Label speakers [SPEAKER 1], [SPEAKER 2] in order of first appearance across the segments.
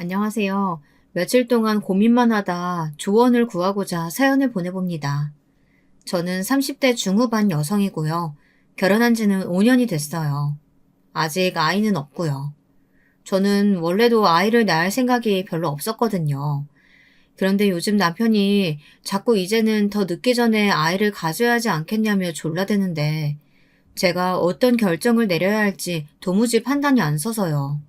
[SPEAKER 1] 안녕하세요. 며칠 동안 고민만 하다 조언을 구하고자 사연을 보내봅니다. 저는 30대 중후반 여성이고요. 결혼한 지는 5년이 됐어요. 아직 아이는 없고요. 저는 원래도 아이를 낳을 생각이 별로 없었거든요. 그런데 요즘 남편이 자꾸 이제는 더 늦기 전에 아이를 가져야 하지 않겠냐며 졸라대는데 제가 어떤 결정을 내려야 할지 도무지 판단이 안 서서요.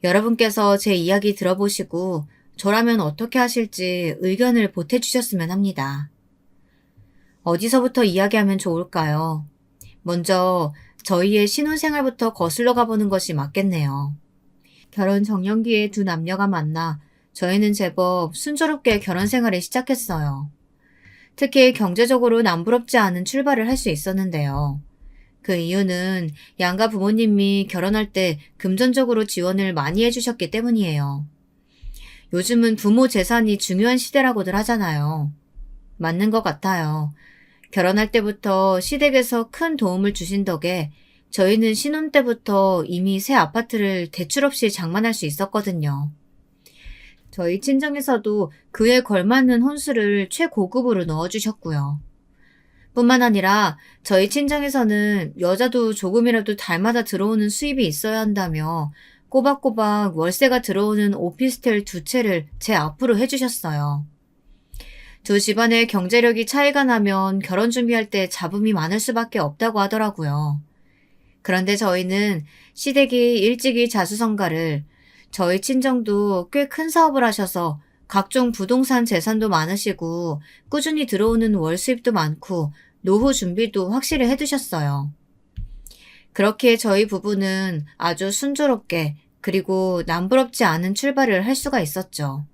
[SPEAKER 1] 여러분께서 제 이야기 들어보시고 저라면 어떻게 하실지 의견을 보태주셨으면 합니다. 어디서부터 이야기하면 좋을까요? 먼저 저희의 신혼생활부터 거슬러 가보는 것이 맞겠네요. 결혼 정년기에 두 남녀가 만나 저희는 제법 순조롭게 결혼 생활을 시작했어요. 특히 경제적으로 남부럽지 않은 출발을 할 수 있었는데요. 그 이유는 양가 부모님이 결혼할 때 금전적으로 지원을 많이 해주셨기 때문이에요. 요즘은 부모 재산이 중요한 시대라고들 하잖아요. 맞는 것 같아요. 결혼할 때부터 시댁에서 큰 도움을 주신 덕에 저희는 신혼 때부터 이미 새 아파트를 대출 없이 장만할 수 있었거든요. 저희 친정에서도 그에 걸맞는 혼수를 최고급으로 넣어주셨고요. 뿐만 아니라 저희 친정에서는 여자도 조금이라도 달마다 들어오는 수입이 있어야 한다며 꼬박꼬박 월세가 들어오는 오피스텔 두 채를 제 앞으로 해주셨어요. 두 집안의 경제력이 차이가 나면 결혼 준비할 때 잡음이 많을 수밖에 없다고 하더라고요. 그런데 저희는 시댁이 일찍이 자수성가를, 저희 친정도 꽤 큰 사업을 하셔서 각종 부동산 재산도 많으시고 꾸준히 들어오는 월 수입도 많고 노후 준비도 확실히 해두셨어요. 그렇게 저희 부부는 아주 순조롭게 그리고 남부럽지 않은 출발을 할 수가 있었죠.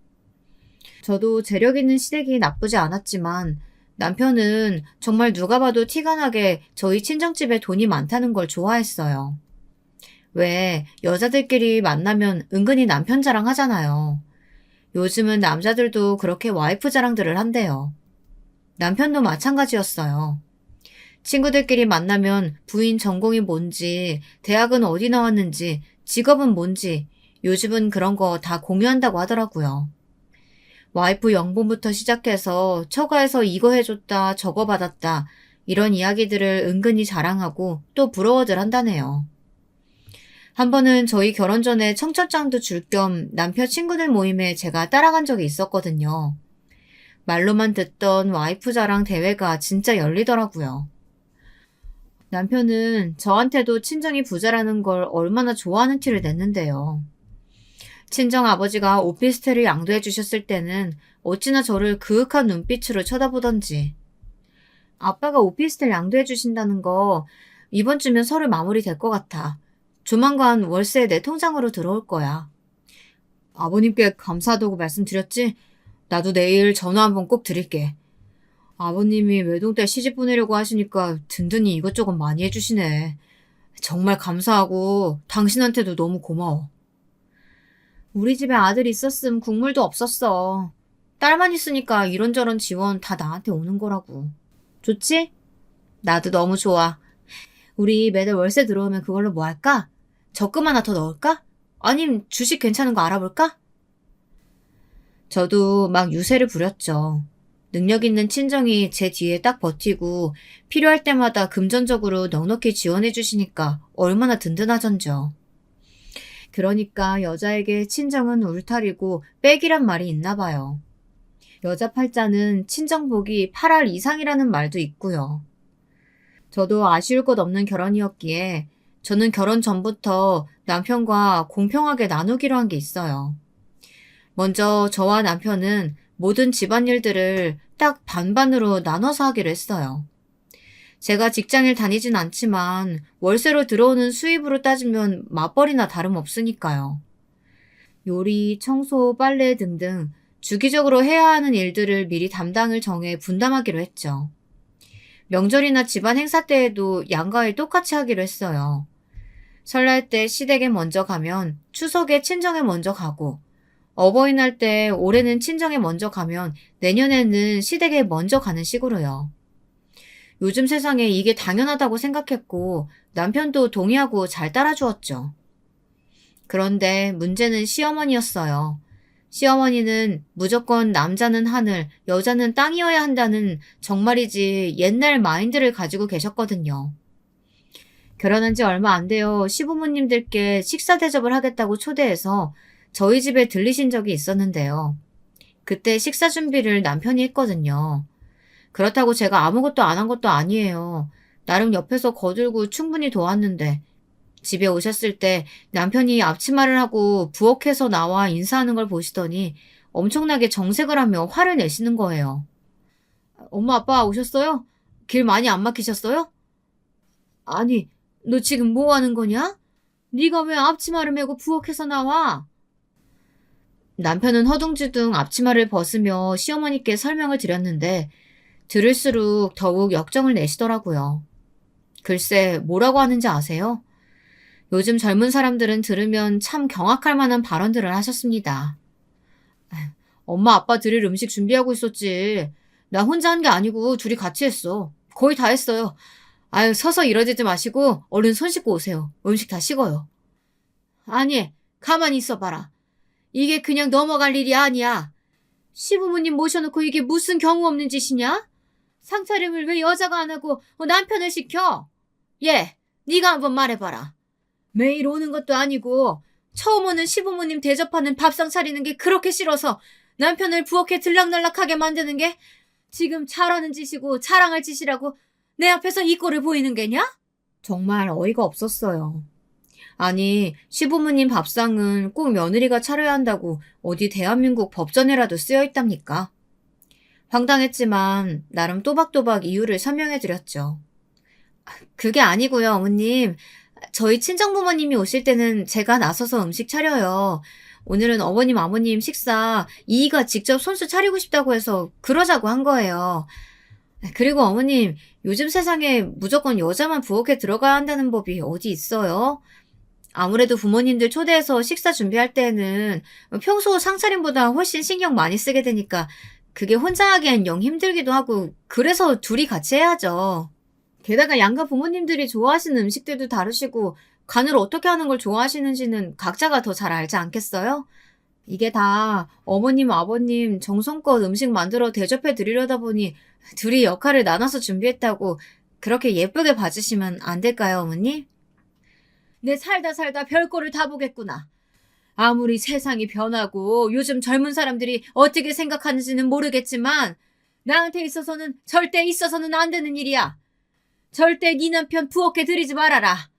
[SPEAKER 1] 저도 재력 있는 시댁이 나쁘지 않았지만 남편은 정말 누가 봐도 티가 나게 저희 친정집에 돈이 많다는 걸 좋아했어요. 왜 여자들끼리 만나면 은근히 남편 자랑하잖아요. 요즘은 남자들도 그렇게 와이프 자랑들을 한대요. 남편도 마찬가지였어요. 친구들끼리 만나면 부인 전공이 뭔지, 대학은 어디 나왔는지, 직업은 뭔지, 요즘은 그런 거 다 공유한다고 하더라고요. 와이프 연봉부터 시작해서 처가에서 이거 해줬다, 저거 받았다, 이런 이야기들을 은근히 자랑하고 또 부러워들 한다네요. 한 번은 저희 결혼 전에 청첩장도 줄 겸 남편 친구들 모임에 제가 따라간 적이 있었거든요. 말로만 듣던 와이프 자랑 대회가 진짜 열리더라고요. 남편은 저한테도 친정이 부자라는 걸 얼마나 좋아하는 티를 냈는데요. 친정 아버지가 오피스텔을 양도해 주셨을 때는 어찌나 저를 그윽한 눈빛으로 쳐다보던지. 아빠가 오피스텔 양도해 주신다는 거 이번 주면 서류 마무리 될 것 같아. 조만간 월세 내 통장으로 들어올 거야. 아버님께 감사하다고 말씀드렸지? 나도 내일 전화 한번 꼭 드릴게. 아버님이 외동딸 시집 보내려고 하시니까 든든히 이것저것 많이 해주시네. 정말 감사하고 당신한테도 너무 고마워. 우리 집에 아들 있었음 국물도 없었어. 딸만 있으니까 이런저런 지원 다 나한테 오는 거라고. 좋지? 나도 너무 좋아. 우리 매달 월세 들어오면 그걸로 뭐 할까? 적금 하나 더 넣을까? 아님 주식 괜찮은 거 알아볼까? 저도 막 유세를 부렸죠. 능력 있는 친정이 제 뒤에 딱 버티고 필요할 때마다 금전적으로 넉넉히 지원해 주시니까 얼마나 든든하던죠. 그러니까 여자에게 친정은 울타리고 백이란 말이 있나 봐요. 여자 팔자는 친정복이 8할 이상이라는 말도 있고요. 저도 아쉬울 것 없는 결혼이었기에 저는 결혼 전부터 남편과 공평하게 나누기로 한 게 있어요. 먼저 저와 남편은 모든 집안일들을 딱 반반으로 나눠서 하기로 했어요. 제가 직장을 다니진 않지만 월세로 들어오는 수입으로 따지면 맞벌이나 다름없으니까요. 요리, 청소, 빨래 등등 주기적으로 해야 하는 일들을 미리 담당을 정해 분담하기로 했죠. 명절이나 집안 행사 때에도 양가를 똑같이 하기로 했어요. 설날 때 시댁에 먼저 가면 추석에 친정에 먼저 가고, 어버이날 때 올해는 친정에 먼저 가면 내년에는 시댁에 먼저 가는 식으로요. 요즘 세상에 이게 당연하다고 생각했고 남편도 동의하고 잘 따라주었죠. 그런데 문제는 시어머니였어요. 시어머니는 무조건 남자는 하늘, 여자는 땅이어야 한다는 정말이지 옛날 마인드를 가지고 계셨거든요. 결혼한 지 얼마 안 돼요. 시부모님들께 식사 대접을 하겠다고 초대해서 저희 집에 들리신 적이 있었는데요. 그때 식사 준비를 남편이 했거든요. 그렇다고 제가 아무것도 안 한 것도 아니에요. 나름 옆에서 거들고 충분히 도왔는데 집에 오셨을 때 남편이 앞치마를 하고 부엌에서 나와 인사하는 걸 보시더니 엄청나게 정색을 하며 화를 내시는 거예요. 엄마 아빠 오셨어요? 길 많이 안 막히셨어요? 아니, 너 지금 뭐 하는 거냐? 네가 왜 앞치마를 메고 부엌에서 나와? 남편은 허둥지둥 앞치마를 벗으며 시어머니께 설명을 드렸는데 들을수록 더욱 역정을 내시더라고요. 글쎄, 뭐라고 하는지 아세요? 요즘 젊은 사람들은 들으면 참 경악할 만한 발언들을 하셨습니다. 엄마 아빠 드릴 음식 준비하고 있었지. 나 혼자 한 게 아니고 둘이 같이 했어. 거의 다 했어요. 아유, 서서 이러지지 마시고 얼른 손 씻고 오세요. 음식 다 식어요. 아니, 가만히 있어봐라. 이게 그냥 넘어갈 일이 아니야. 시부모님 모셔놓고 이게 무슨 경우 없는 짓이냐? 상차림을 왜 여자가 안 하고 남편을 시켜? 예, 네가 한번 말해봐라. 매일 오는 것도 아니고 처음 오는 시부모님 대접하는 밥상 차리는 게 그렇게 싫어서 남편을 부엌에 들락날락하게 만드는 게 지금 잘하는 짓이고 자랑할 짓이라고 내 앞에서 이 꼴을 보이는 게냐? 정말 어이가 없었어요. 아니, 시부모님 밥상은 꼭 며느리가 차려야 한다고 어디 대한민국 법전에라도 쓰여 있답니까? 황당했지만 나름 또박또박 이유를 설명해드렸죠. 그게 아니고요, 어머님. 저희 친정부모님이 오실 때는 제가 나서서 음식 차려요. 오늘은 어머님, 아버님 식사 이이가 직접 손수 차리고 싶다고 해서 그러자고 한 거예요. 그리고 어머님, 요즘 세상에 무조건 여자만 부엌에 들어가야 한다는 법이 어디 있어요? 아무래도 부모님들 초대해서 식사 준비할 때에는 평소 상차림보다 훨씬 신경 많이 쓰게 되니까 그게 혼자 하기엔 영 힘들기도 하고 그래서 둘이 같이 해야죠. 게다가 양가 부모님들이 좋아하시는 음식들도 다르시고 간을 어떻게 하는 걸 좋아하시는지는 각자가 더 잘 알지 않겠어요? 이게 다 어머님, 아버님 정성껏 음식 만들어 대접해 드리려다 보니 둘이 역할을 나눠서 준비했다고 그렇게 예쁘게 봐주시면 안 될까요, 어머니? 내 살다 살다 별꼴을 다 보겠구나. 아무리 세상이 변하고 요즘 젊은 사람들이 어떻게 생각하는지는 모르겠지만 나한테 있어서는 절대 있어서는 안 되는 일이야. 절대 네 남편 부엌에 들이지 말아라.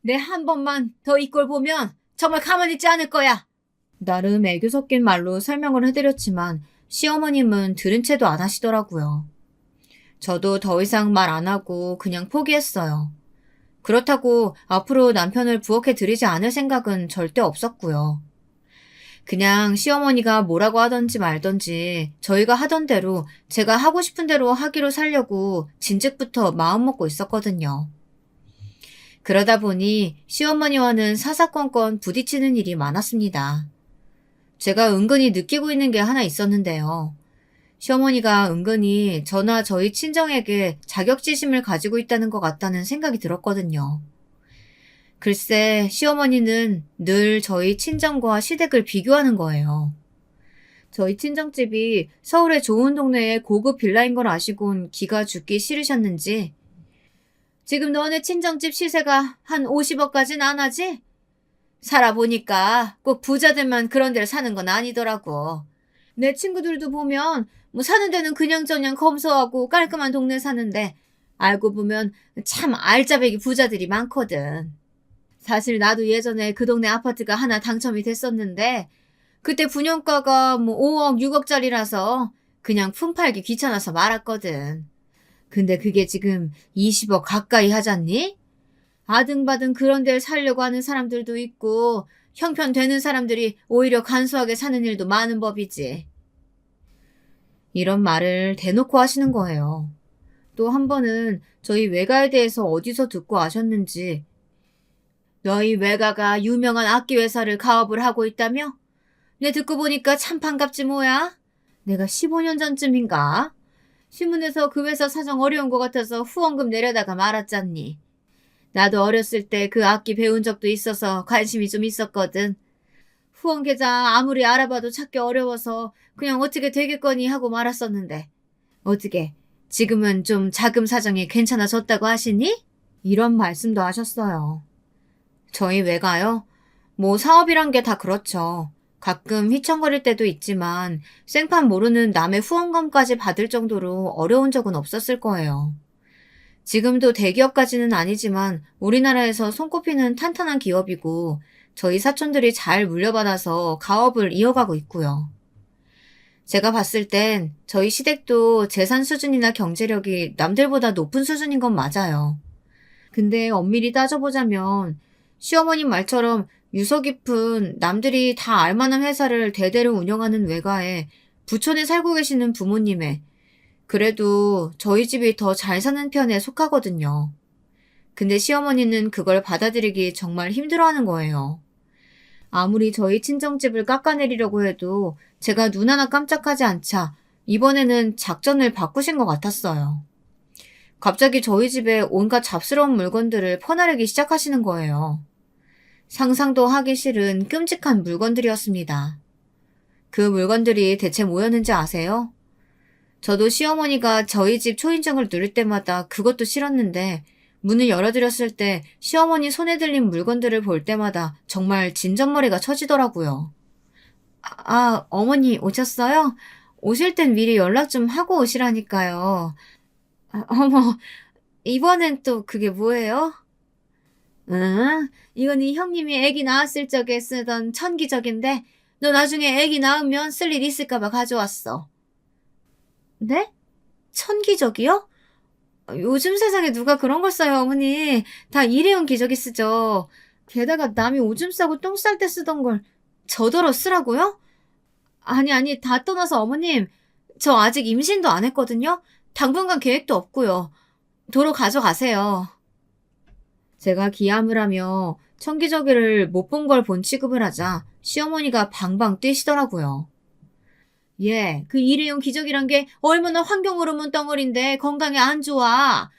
[SPEAKER 1] 내 한 번만 더 이 꼴 보면 정말 가만히 있지 않을 거야. 나름 애교 섞인 말로 설명을 해드렸지만 시어머님은 들은 채도 안 하시더라고요. 저도 더 이상 말 안 하고 그냥 포기했어요. 그렇다고 앞으로 남편을 부엌에 들이지 않을 생각은 절대 없었고요. 그냥 시어머니가 뭐라고 하던지 말던지 저희가 하던 대로 제가 하고 싶은 대로 하기로 살려고 진즉부터 마음먹고 있었거든요. 그러다 보니 시어머니와는 사사건건 부딪히는 일이 많았습니다. 제가 은근히 느끼고 있는 게 하나 있었는데요. 시어머니가 은근히 저나 저희 친정에게 자격지심을 가지고 있다는 것 같다는 생각이 들었거든요. 글쎄, 시어머니는 늘 저희 친정과 시댁을 비교하는 거예요. 저희 친정집이 서울의 좋은 동네의 고급 빌라인 걸 아시곤 기가 죽기 싫으셨는지 지금 너네 친정집 시세가 한 50억까지는 안 하지? 살아보니까 꼭 부자들만 그런 데를 사는 건 아니더라고. 내 친구들도 보면 뭐 사는 데는 그냥저냥 검소하고 깔끔한 동네 사는데 알고 보면 참 알짜배기 부자들이 많거든. 사실 나도 예전에 그 동네 아파트가 하나 당첨이 됐었는데 그때 분양가가 뭐 5억, 6억짜리라서 그냥 품팔기 귀찮아서 말았거든. 근데 그게 지금 20억 가까이 하잖니? 아등바등 그런 데를 살려고 하는 사람들도 있고 형편되는 사람들이 오히려 간소하게 사는 일도 많은 법이지. 이런 말을 대놓고 하시는 거예요. 또 한 번은 저희 외가에 대해서 어디서 듣고 아셨는지 너희 외가가 유명한 악기회사를 가업을 하고 있다며? 내 듣고 보니까 참 반갑지 뭐야? 내가 15년 전쯤인가? 신문에서 그 회사 사정 어려운 것 같아서 후원금 내려다가 말았잖니. 나도 어렸을 때 그 악기 배운 적도 있어서 관심이 좀 있었거든. 후원 계좌 아무리 알아봐도 찾기 어려워서 그냥 어떻게 되겠거니 하고 말았었는데 어떻게 지금은 좀 자금 사정이 괜찮아졌다고 하시니? 이런 말씀도 하셨어요. 저희 외가요? 뭐 사업이란 게 다 그렇죠. 가끔 휘청거릴 때도 있지만 생판 모르는 남의 후원금까지 받을 정도로 어려운 적은 없었을 거예요. 지금도 대기업까지는 아니지만 우리나라에서 손꼽히는 탄탄한 기업이고 저희 사촌들이 잘 물려받아서 가업을 이어가고 있고요. 제가 봤을 땐 저희 시댁도 재산 수준이나 경제력이 남들보다 높은 수준인 건 맞아요. 근데 엄밀히 따져보자면 시어머님 말처럼 유서 깊은 남들이 다 알만한 회사를 대대로 운영하는 외가에 부촌에 살고 계시는 부모님의 그래도 저희 집이 더 잘 사는 편에 속하거든요. 근데 시어머니는 그걸 받아들이기 정말 힘들어하는 거예요. 아무리 저희 친정집을 깎아내리려고 해도 제가 눈 하나 깜짝하지 않자 이번에는 작전을 바꾸신 것 같았어요. 갑자기 저희 집에 온갖 잡스러운 물건들을 퍼나르기 시작하시는 거예요. 상상도 하기 싫은 끔찍한 물건들이었습니다. 그 물건들이 대체 뭐였는지 아세요? 저도 시어머니가 저희 집 초인종을 누를 때마다 그것도 싫었는데 문을 열어드렸을 때 시어머니 손에 들린 물건들을 볼 때마다 정말 진전머리가 쳐지더라고요. 어머니 오셨어요? 오실 땐 미리 연락 좀 하고 오시라니까요. 어머, 이번엔 또 그게 뭐예요? 응, 이건 이 형님이 애기 낳았을 적에 쓰던 천기적인데 너 나중에 애기 낳으면 쓸 일 있을까봐 가져왔어. 네? 천기적이요? 요즘 세상에 누가 그런 걸 써요, 어머니. 다 일회용 기저귀 쓰죠. 게다가 남이 오줌 싸고 똥 쌀 때 쓰던 걸 저더러 쓰라고요? 아니, 다 떠나서 어머님, 저 아직 임신도 안 했거든요? 당분간 계획도 없고요. 도로 가져가세요. 제가 기함을 하며 천기저귀를 못 본 걸 본 취급을 하자 시어머니가 방방 뛰시더라고요. 예, 그 일회용 기저귀란 게 얼마나 환경 호르몬 덩어리인데 건강에 안 좋아.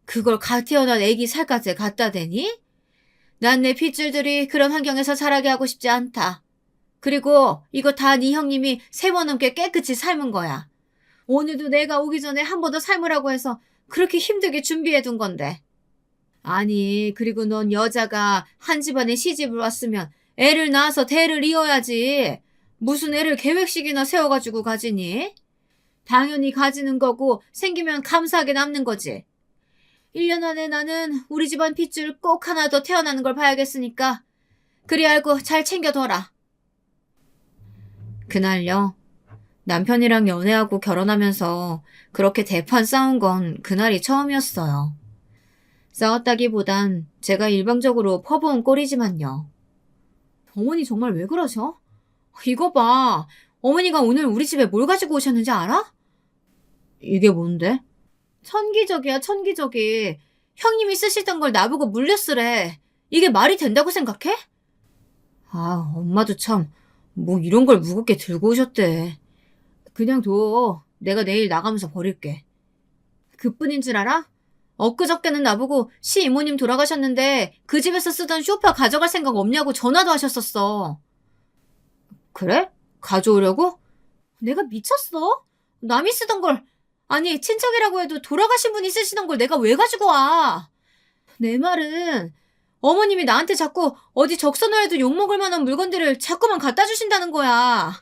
[SPEAKER 1] 그걸 갓 태어난 애기 살갗에 갖다 대니? 난 내 핏줄들이 그런 환경에서 자라게 하고 싶지 않다. 그리고 이거 다 네 형님이 3번 넘게 깨끗이 삶은 거야. 오늘도 내가 오기 전에 한 번 더 삶으라고 해서 그렇게 힘들게 준비해 둔 건데. 아니, 그리고 넌 여자가 한 집안에 시집을 왔으면 애를 낳아서 대를 이어야지. 무슨 애를 계획식이나 세워가지고 가지니? 당연히 가지는 거고 생기면 감사하게 남는 거지. 1년 안에 나는 우리 집안 핏줄 꼭 하나 더 태어나는 걸 봐야겠으니까 그리 알고 잘 챙겨둬라. 그날요. 남편이랑 연애하고 결혼하면서 그렇게 대판 싸운 건 그날이 처음이었어요. 싸웠다기보단 제가 일방적으로 퍼부은 꼴이지만요. 어머니 정말 왜 그러셔? 이거 봐. 어머니가 오늘 우리 집에 뭘 가지고 오셨는지 알아? 이게 뭔데? 천기저귀야, 천기저귀. 형님이 쓰시던 걸 나보고 물려 쓰래. 이게 말이 된다고 생각해? 엄마도 참, 뭐 이런 걸 무겁게 들고 오셨대. 그냥 둬. 내가 내일 나가면서 버릴게. 그뿐인 줄 알아? 엊그저께는 나보고 시이모님 돌아가셨는데 그 집에서 쓰던 쇼파 가져갈 생각 없냐고 전화도 하셨었어. 그래? 가져오려고? 내가 미쳤어? 남이 쓰던 걸, 아니 친척이라고 해도 돌아가신 분이 쓰시던 걸 내가 왜 가지고 와? 내 말은 어머님이 나한테 자꾸 어디 적서놔야도 욕먹을 만한 물건들을 자꾸만 갖다 주신다는 거야.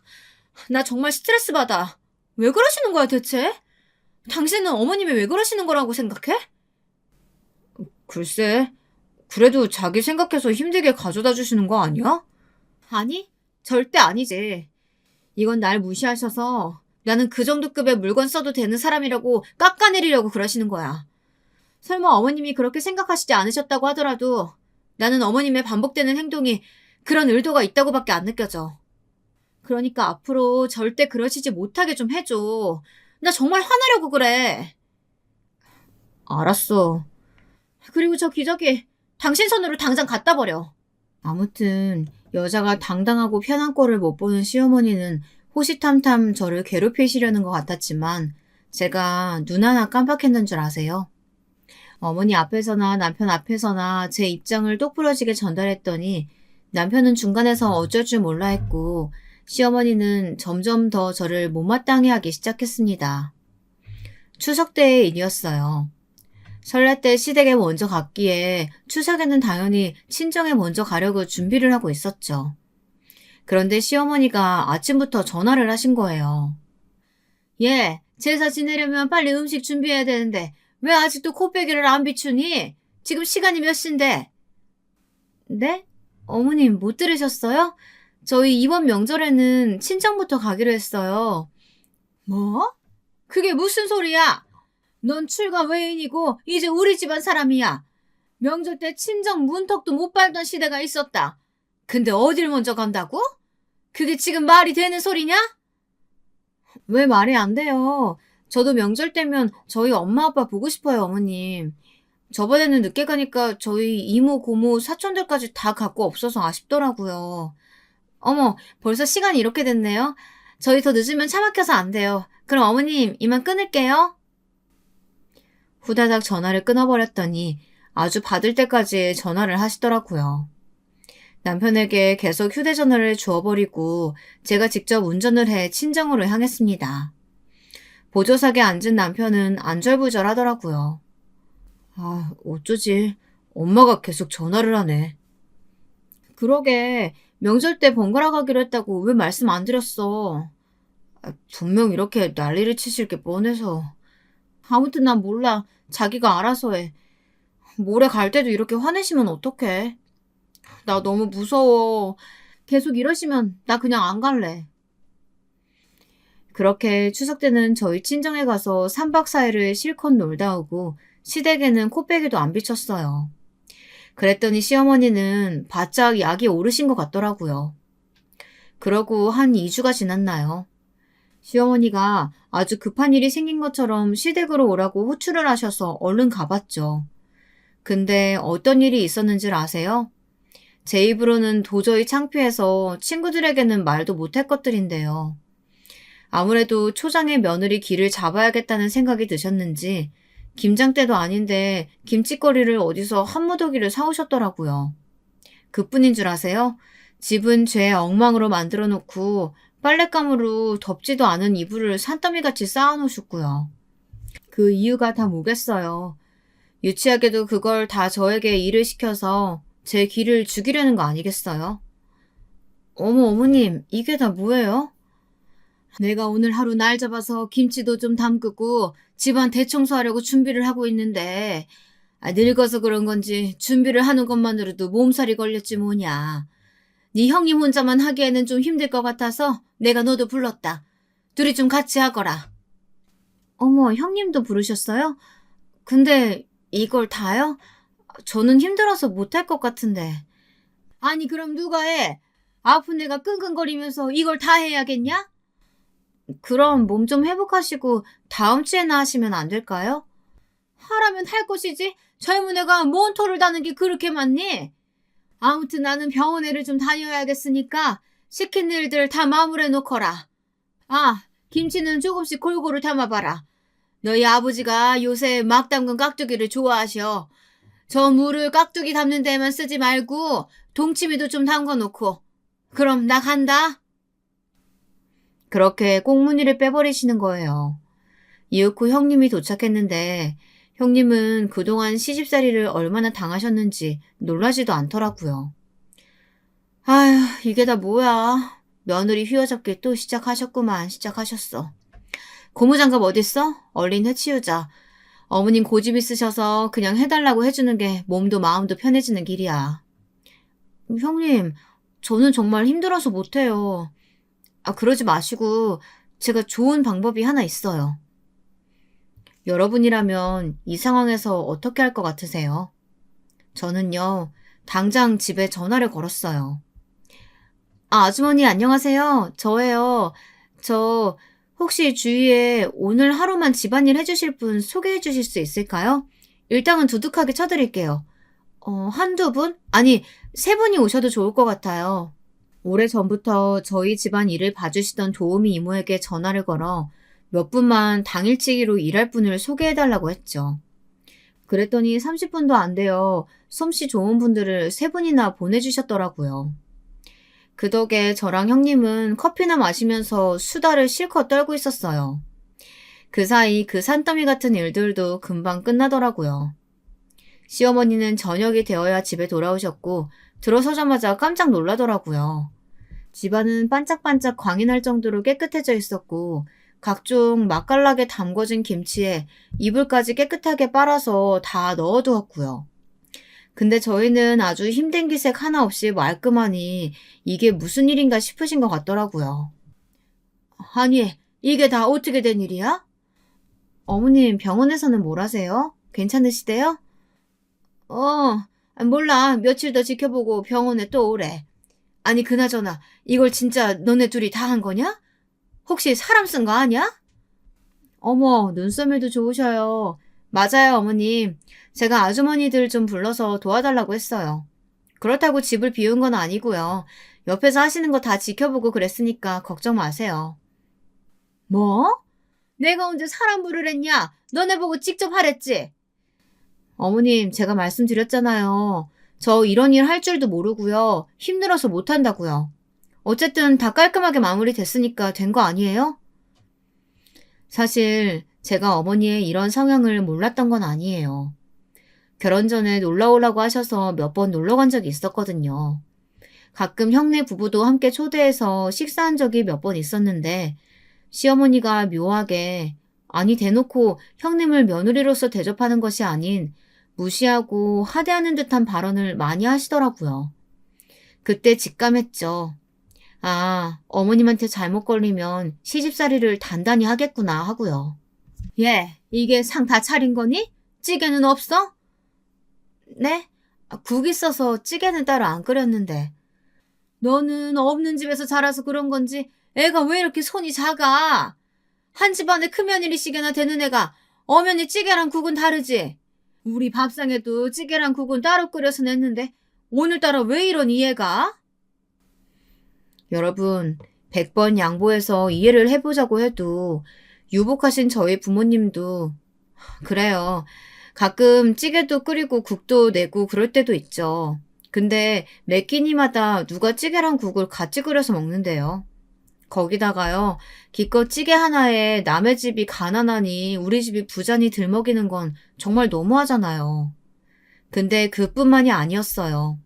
[SPEAKER 1] 나 정말 스트레스 받아. 왜 그러시는 거야 대체? 당신은 어머님이 왜 그러시는 거라고 생각해? 글쎄, 그래도 자기 생각해서 힘들게 가져다 주시는 거 아니야? 아니, 절대 아니지. 이건 날 무시하셔서 나는 그 정도 급의 물건 써도 되는 사람이라고 깎아내리려고 그러시는 거야. 설마 어머님이 그렇게 생각하시지 않으셨다고 하더라도 나는 어머님의 반복되는 행동이 그런 의도가 있다고밖에 안 느껴져. 그러니까 앞으로 절대 그러시지 못하게 좀 해줘. 나 정말 화나려고 그래. 알았어. 그리고 저 기저귀 당신 손으로 당장 갖다 버려. 아무튼 여자가 당당하고 편한 꼴을 못 보는 시어머니는 호시탐탐 저를 괴롭히시려는 것 같았지만 제가 눈 하나 깜빡했는 줄 아세요? 어머니 앞에서나 남편 앞에서나 제 입장을 똑부러지게 전달했더니 남편은 중간에서 어쩔 줄 몰라 했고 시어머니는 점점 더 저를 못마땅해 하기 시작했습니다. 추석 때의 일이었어요. 설날 때 시댁에 먼저 갔기에 추석에는 당연히 친정에 먼저 가려고 준비를 하고 있었죠. 그런데 시어머니가 아침부터 전화를 하신 거예요. 예, 제사 지내려면 빨리 음식 준비해야 되는데 왜 아직도 코빼기를 안 비추니? 지금 시간이 몇 시인데? 네? 어머님 못 들으셨어요? 저희 이번 명절에는 친정부터 가기로 했어요. 뭐? 그게 무슨 소리야? 넌 출가 외인이고 이제 우리 집안 사람이야. 명절 때 친정 문턱도 못 밟던 시대가 있었다. 근데 어딜 먼저 간다고? 그게 지금 말이 되는 소리냐? 왜 말이 안 돼요? 저도 명절 때면 저희 엄마 아빠 보고 싶어요, 어머님. 저번에는 늦게 가니까 저희 이모, 고모, 사촌들까지 다 갖고 없어서 아쉽더라고요. 어머, 벌써 시간이 이렇게 됐네요. 저희 더 늦으면 차 막혀서 안 돼요. 그럼 어머님, 이만 끊을게요. 후다닥 전화를 끊어버렸더니 아주 받을 때까지 전화를 하시더라고요. 남편에게 계속 휴대전화를 주워버리고 제가 직접 운전을 해 친정으로 향했습니다. 보조석에 앉은 남편은 안절부절하더라고요. 아, 어쩌지. 엄마가 계속 전화를 하네. 그러게, 명절 때 번갈아 가기로 했다고 왜 말씀 안 드렸어? 분명 이렇게 난리를 치실 게 뻔해서. 아무튼 난 몰라. 자기가 알아서 해. 모레 갈 때도 이렇게 화내시면 어떡해? 나 너무 무서워. 계속 이러시면 나 그냥 안 갈래. 그렇게 추석 때는 저희 친정에 가서 3박 4일을 실컷 놀다 오고 시댁에는 코빼기도 안 비쳤어요. 그랬더니 시어머니는 바짝 약이 오르신 것 같더라고요. 그러고 한 2주가 지났나요? 시어머니가 아주 급한 일이 생긴 것처럼 시댁으로 오라고 호출을 하셔서 얼른 가봤죠. 근데 어떤 일이 있었는지 아세요? 제 입으로는 도저히 창피해서 친구들에게는 말도 못할 것들인데요. 아무래도 초장의 며느리 길을 잡아야겠다는 생각이 드셨는지 김장 때도 아닌데 김치거리를 어디서 한 무더기를 사오셨더라고요. 그뿐인 줄 아세요? 집은 죄 엉망으로 만들어 놓고 빨랫감으로 덥지도 않은 이불을 산더미같이 쌓아놓으셨고요. 그 이유가 다 뭐겠어요. 유치하게도 그걸 다 저에게 일을 시켜서 제 기를 죽이려는 거 아니겠어요? 어머님, 이게 다 뭐예요? 내가 오늘 하루 날 잡아서 김치도 좀 담그고 집안 대청소하려고 준비를 하고 있는데 늙어서 그런 건지 준비를 하는 것만으로도 몸살이 걸렸지 뭐냐. 네 형님 혼자만 하기에는 좀 힘들 것 같아서 내가 너도 불렀다. 둘이 좀 같이 하거라. 어머, 형님도 부르셨어요? 근데 이걸 다요? 저는 힘들어서 못할 것 같은데. 아니 그럼 누가 해? 아픈 애가 끙끙거리면서 이걸 다 해야겠냐? 그럼 몸 좀 회복하시고 다음 주에나 하시면 안 될까요? 하라면 할 것이지. 젊은 애가 뭔 토를 다는 게 그렇게 많니? 아무튼 나는 병원에를 좀 다녀야겠으니까 시킨 일들 다 마무리해 놓거라. 아, 김치는 조금씩 골고루 담아봐라. 너희 아버지가 요새 막 담근 깍두기를 좋아하셔. 저 물을 깍두기 담는 데만 쓰지 말고 동치미도 좀 담궈 놓고. 그럼 나 간다. 그렇게 꽁무니를 빼버리시는 거예요. 이윽고 형님이 도착했는데 형님은 그동안 시집살이를 얼마나 당하셨는지 놀라지도 않더라고요. 아휴, 이게 다 뭐야. 며느리 휘어잡기 또 시작하셨어. 고무장갑 어딨어? 얼른 해치우자. 어머님 고집 있으셔서 그냥 해달라고 해주는 게 몸도 마음도 편해지는 길이야. 형님, 저는 정말 힘들어서 못해요. 그러지 마시고 제가 좋은 방법이 하나 있어요. 여러분이라면 이 상황에서 어떻게 할 것 같으세요? 저는요, 당장 집에 전화를 걸었어요. 아주머니 안녕하세요. 저예요. 저 혹시 주위에 오늘 하루만 집안일 해주실 분 소개해 주실 수 있을까요? 일당은 두둑하게 쳐드릴게요. 한두 분? 아니, 세 분이 오셔도 좋을 것 같아요. 오래전부터 저희 집안 일을 봐주시던 도우미 이모에게 전화를 걸어 몇 분만 당일치기로 일할 분을 소개해달라고 했죠. 그랬더니 30분도 안 돼요. 솜씨 좋은 분들을 3분이나 보내주셨더라고요. 그 덕에 저랑 형님은 커피나 마시면서 수다를 실컷 떨고 있었어요. 그 사이 그 산더미 같은 일들도 금방 끝나더라고요. 시어머니는 저녁이 되어야 집에 돌아오셨고 들어서자마자 깜짝 놀라더라고요. 집안은 반짝반짝 광이 날 정도로 깨끗해져 있었고 각종 맛깔나게 담궈진 김치에 이불까지 깨끗하게 빨아서 다 넣어두었고요. 근데 저희는 아주 힘든 기색 하나 없이 말끔하니 이게 무슨 일인가 싶으신 것 같더라고요. 아니, 이게 다 어떻게 된 일이야? 어머님 병원에서는 뭘 하세요? 괜찮으시대요? 몰라. 며칠 더 지켜보고 병원에 또 오래. 아니, 그나저나 이걸 진짜 너네 둘이 다 한 거냐? 혹시 사람 쓴 거 아니야? 어머, 눈썰미도 좋으셔요. 맞아요, 어머님. 제가 아주머니들 좀 불러서 도와달라고 했어요. 그렇다고 집을 비운 건 아니고요. 옆에서 하시는 거 다 지켜보고 그랬으니까 걱정 마세요. 뭐? 내가 언제 사람 부르랬냐? 너네 보고 직접 하랬지? 어머님, 제가 말씀드렸잖아요. 저 이런 일 할 줄도 모르고요. 힘들어서 못한다고요. 어쨌든 다 깔끔하게 마무리됐으니까 된 거 아니에요? 사실 제가 어머니의 이런 성향을 몰랐던 건 아니에요. 결혼 전에 놀러 오라고 하셔서 몇 번 놀러 간 적이 있었거든요. 가끔 형네 부부도 함께 초대해서 식사한 적이 몇 번 있었는데 시어머니가 묘하게 아니 대놓고 형님을 며느리로서 대접하는 것이 아닌 무시하고 하대하는 듯한 발언을 많이 하시더라고요. 그때 직감했죠. 아, 어머님한테 잘못 걸리면 시집살이를 단단히 하겠구나 하고요. 예, 이게 상 다 차린 거니? 찌개는 없어? 네? 국 있어서 찌개는 따로 안 끓였는데. 너는 없는 집에서 자라서 그런 건지 애가 왜 이렇게 손이 작아? 한 집안에 큰며느리시게나 되는 애가 엄연히 찌개랑 국은 다르지? 우리 밥상에도 찌개랑 국은 따로 끓여서 냈는데 오늘따라 왜 이러니 얘가? 여러분, 100번 양보해서 이해를 해보자고 해도 유복하신 저희 부모님도 그래요. 가끔 찌개도 끓이고 국도 내고 그럴 때도 있죠. 근데 매 끼니마다 누가 찌개랑 국을 같이 끓여서 먹는데요. 거기다가요, 기껏 찌개 하나에 남의 집이 가난하니 우리 집이 부자니 들먹이는 건 정말 너무하잖아요. 근데 그뿐만이 아니었어요.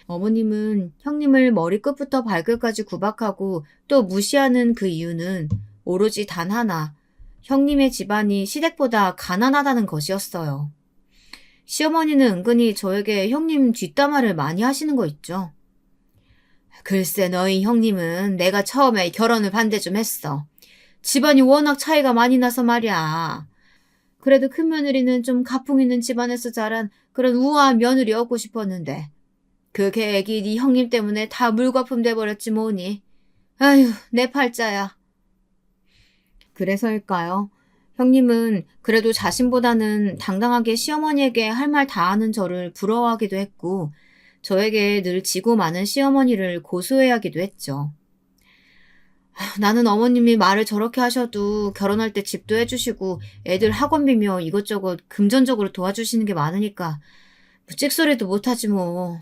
[SPEAKER 1] 어머님은 형님을 머리끝부터 발끝까지 구박하고 또 무시하는 그 이유는 오로지 단 하나, 형님의 집안이 시댁보다 가난하다는 것이었어요. 시어머니는 은근히 저에게 형님 뒷담화를 많이 하시는 거 있죠. 글쎄 너희 형님은 내가 처음에 결혼을 반대 좀 했어. 집안이 워낙 차이가 많이 나서 말이야. 그래도 큰며느리는 좀 가풍 있는 집안에서 자란 그런 우아한 며느리 얻고 싶었는데 그 계획이 네 형님 때문에 다 물거품 돼버렸지 뭐니. 아휴 내 팔자야. 그래서일까요? 형님은 그래도 자신보다는 당당하게 시어머니에게 할 말 다 하는 저를 부러워하기도 했고 저에게 늘 지고 많은 시어머니를 고소해하기도 했죠. 나는 어머님이 말을 저렇게 하셔도 결혼할 때 집도 해주시고 애들 학원비며 이것저것 금전적으로 도와주시는 게 많으니까 뭐 찍소리도 못하지 뭐.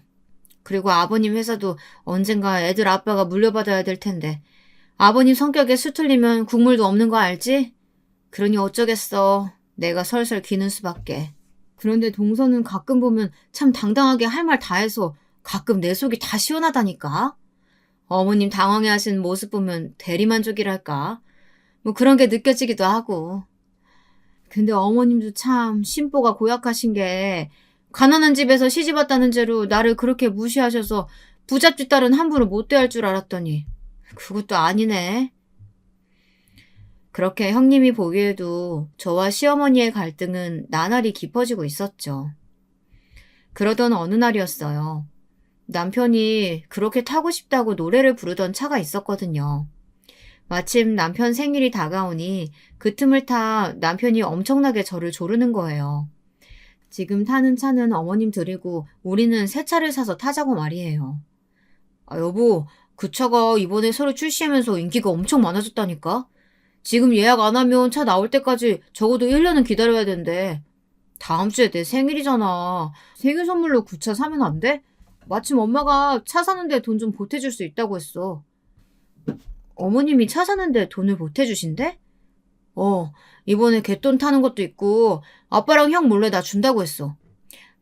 [SPEAKER 1] 그리고 아버님 회사도 언젠가 애들 아빠가 물려받아야 될 텐데 아버님 성격에 수틀리면 국물도 없는 거 알지? 그러니 어쩌겠어. 내가 설설 기는 수밖에. 그런데 동서는 가끔 보면 참 당당하게 할 말 다 해서 가끔 내 속이 다 시원하다니까. 어머님 당황해하시는 모습 보면 대리만족이랄까. 뭐 그런 게 느껴지기도 하고. 근데 어머님도 참 심보가 고약하신 게 가난한 집에서 시집 왔다는 죄로 나를 그렇게 무시하셔서 부잣집 딸은 함부로 못 대할 줄 알았더니 그것도 아니네. 그렇게 형님이 보기에도 저와 시어머니의 갈등은 나날이 깊어지고 있었죠. 그러던 어느 날이었어요. 남편이 그렇게 타고 싶다고 노래를 부르던 차가 있었거든요. 마침 남편 생일이 다가오니 그 틈을 타 남편이 엄청나게 저를 조르는 거예요. 지금 타는 차는 어머님 드리고 우리는 새 차를 사서 타자고 말이에요. 아, 여보, 그 차가 이번에 새로 출시하면서 인기가 엄청 많아졌다니까? 지금 예약 안 하면 차 나올 때까지 적어도 1년은 기다려야 된대. 다음 주에 내 생일이잖아. 생일 선물로 그 차 사면 안 돼? 마침 엄마가 차 사는데 돈 좀 보태줄 수 있다고 했어. 어머님이 차 사는데 돈을 보태주신대? 어, 이번에 갯돈 타는 것도 있고 아빠랑 형 몰래 나 준다고 했어.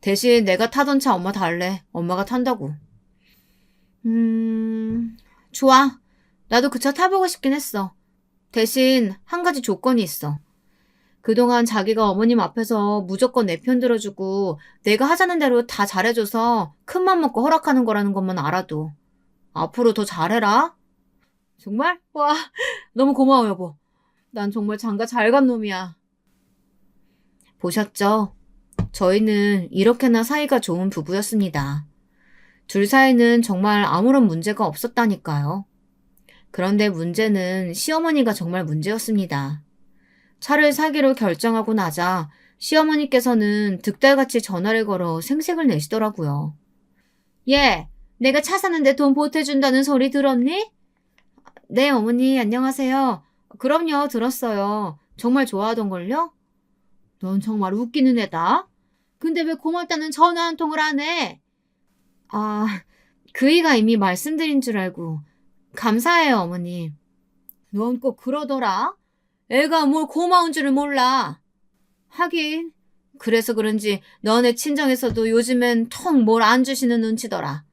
[SPEAKER 1] 대신 내가 타던 차 엄마 달래. 엄마가 탄다고. 좋아. 나도 그 차 타보고 싶긴 했어. 대신 한 가지 조건이 있어. 그동안 자기가 어머님 앞에서 무조건 내 편 들어주고 내가 하자는 대로 다 잘해줘서 큰맘 먹고 허락하는 거라는 것만 알아도. 앞으로 더 잘해라. 정말? 와, 너무 고마워, 여보. 난 정말 장가 잘 간 놈이야. 보셨죠? 저희는 이렇게나 사이가 좋은 부부였습니다. 둘 사이는 정말 아무런 문제가 없었다니까요. 그런데 문제는 시어머니가 정말 문제였습니다. 차를 사기로 결정하고 나자 시어머니께서는 득달같이 전화를 걸어 생색을 내시더라고요. 얘, 내가 차 사는데 돈 보태준다는 소리 들었니? 네, 어머니, 안녕하세요. 그럼요, 들었어요. 정말 좋아하던걸요? 넌 정말 웃기는 애다. 근데 왜 고맙다는 전화 한 통을 안 해? 아, 그이가 이미 말씀드린 줄 알고. 감사해요, 어머니. 넌 꼭 그러더라. 애가 뭘 고마운 줄을 몰라. 하긴, 그래서 그런지 너네 친정에서도 요즘엔 통 뭘 안 주시는 눈치더라.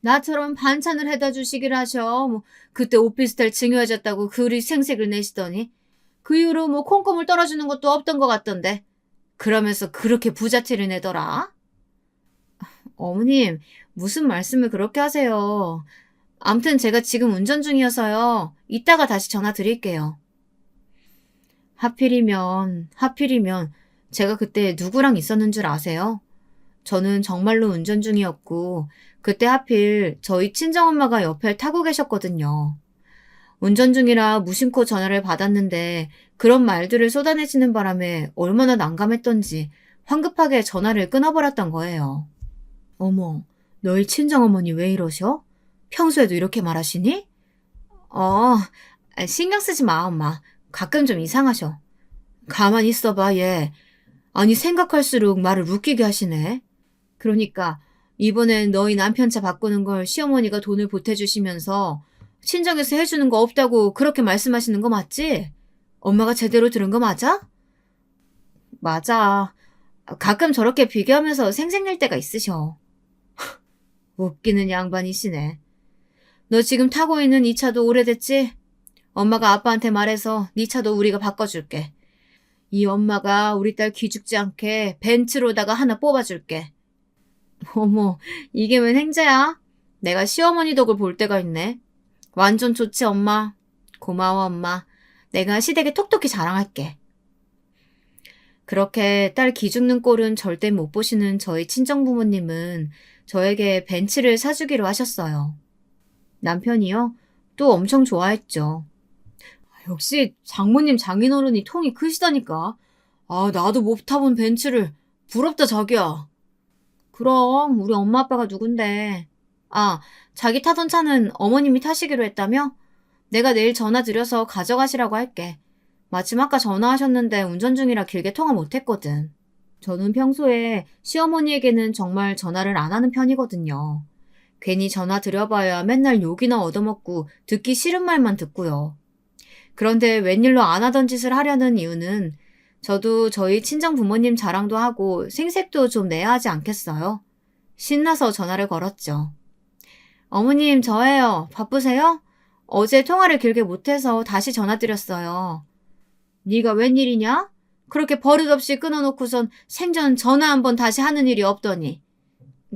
[SPEAKER 1] 나처럼 반찬을 해다 주시길 하셔. 뭐 그때 오피스텔 증여해줬다고 그리 생색을 내시더니 그 이후로 뭐 콩고물 떨어주는 것도 없던 것 같던데. 그러면서 그렇게 부자티를 내더라. 어머님, 무슨 말씀을 그렇게 하세요. 암튼 제가 지금 운전 중이어서요. 이따가 다시 전화 드릴게요. 하필이면 제가 그때 누구랑 있었는 줄 아세요? 저는 정말로 운전 중이었고 그때 하필 저희 친정엄마가 옆에 타고 계셨거든요. 운전 중이라 무심코 전화를 받았는데 그런 말들을 쏟아내시는 바람에 얼마나 난감했던지 황급하게 전화를 끊어버렸던 거예요. 어머, 너희 친정어머니 왜 이러셔? 평소에도 이렇게 말하시니? 어, 신경 쓰지 마, 엄마. 가끔 좀 이상하셔. 가만히 있어봐, 얘. 아니, 생각할수록 말을 웃기게 하시네. 그러니까 이번엔 너희 남편 차 바꾸는 걸 시어머니가 돈을 보태주시면서 친정에서 해주는 거 없다고 그렇게 말씀하시는 거 맞지? 엄마가 제대로 들은 거 맞아? 맞아. 가끔 저렇게 비교하면서 생색낼 때가 있으셔. 웃기는 양반이시네. 너 지금 타고 있는 이 차도 오래됐지? 엄마가 아빠한테 말해서 네 차도 우리가 바꿔줄게. 이 엄마가 우리 딸 기죽지 않게 벤츠로다가 하나 뽑아줄게. 어머, 이게 웬 행자야? 내가 시어머니 덕을 볼 때가 있네. 완전 좋지, 엄마. 고마워, 엄마. 내가 시댁에 톡톡히 자랑할게. 그렇게 딸 기죽는 꼴은 절대 못 보시는 저희 친정부모님은 저에게 벤츠를 사주기로 하셨어요. 남편이요? 또 엄청 좋아했죠. 역시 장모님 장인어른이 통이 크시다니까. 아, 나도 못 타본 벤츠를. 부럽다, 자기야. 그럼 우리 엄마 아빠가 누군데. 아, 자기 타던 차는 어머님이 타시기로 했다며? 내가 내일 전화 드려서 가져가시라고 할게. 마침 아까 전화하셨는데 운전 중이라 길게 통화 못했거든. 저는 평소에 시어머니에게는 정말 전화를 안 하는 편이거든요. 괜히 전화 드려봐야 맨날 욕이나 얻어먹고 듣기 싫은 말만 듣고요. 그런데 웬일로 안 하던 짓을 하려는 이유는 저도 저희 친정 부모님 자랑도 하고 생색도 좀 내야 하지 않겠어요? 신나서 전화를 걸었죠. 어머님, 저예요. 바쁘세요? 어제 통화를 길게 못해서 다시 전화드렸어요. 네가 웬일이냐? 그렇게 버릇없이 끊어놓고선 생전 전화 한 번 다시 하는 일이 없더니.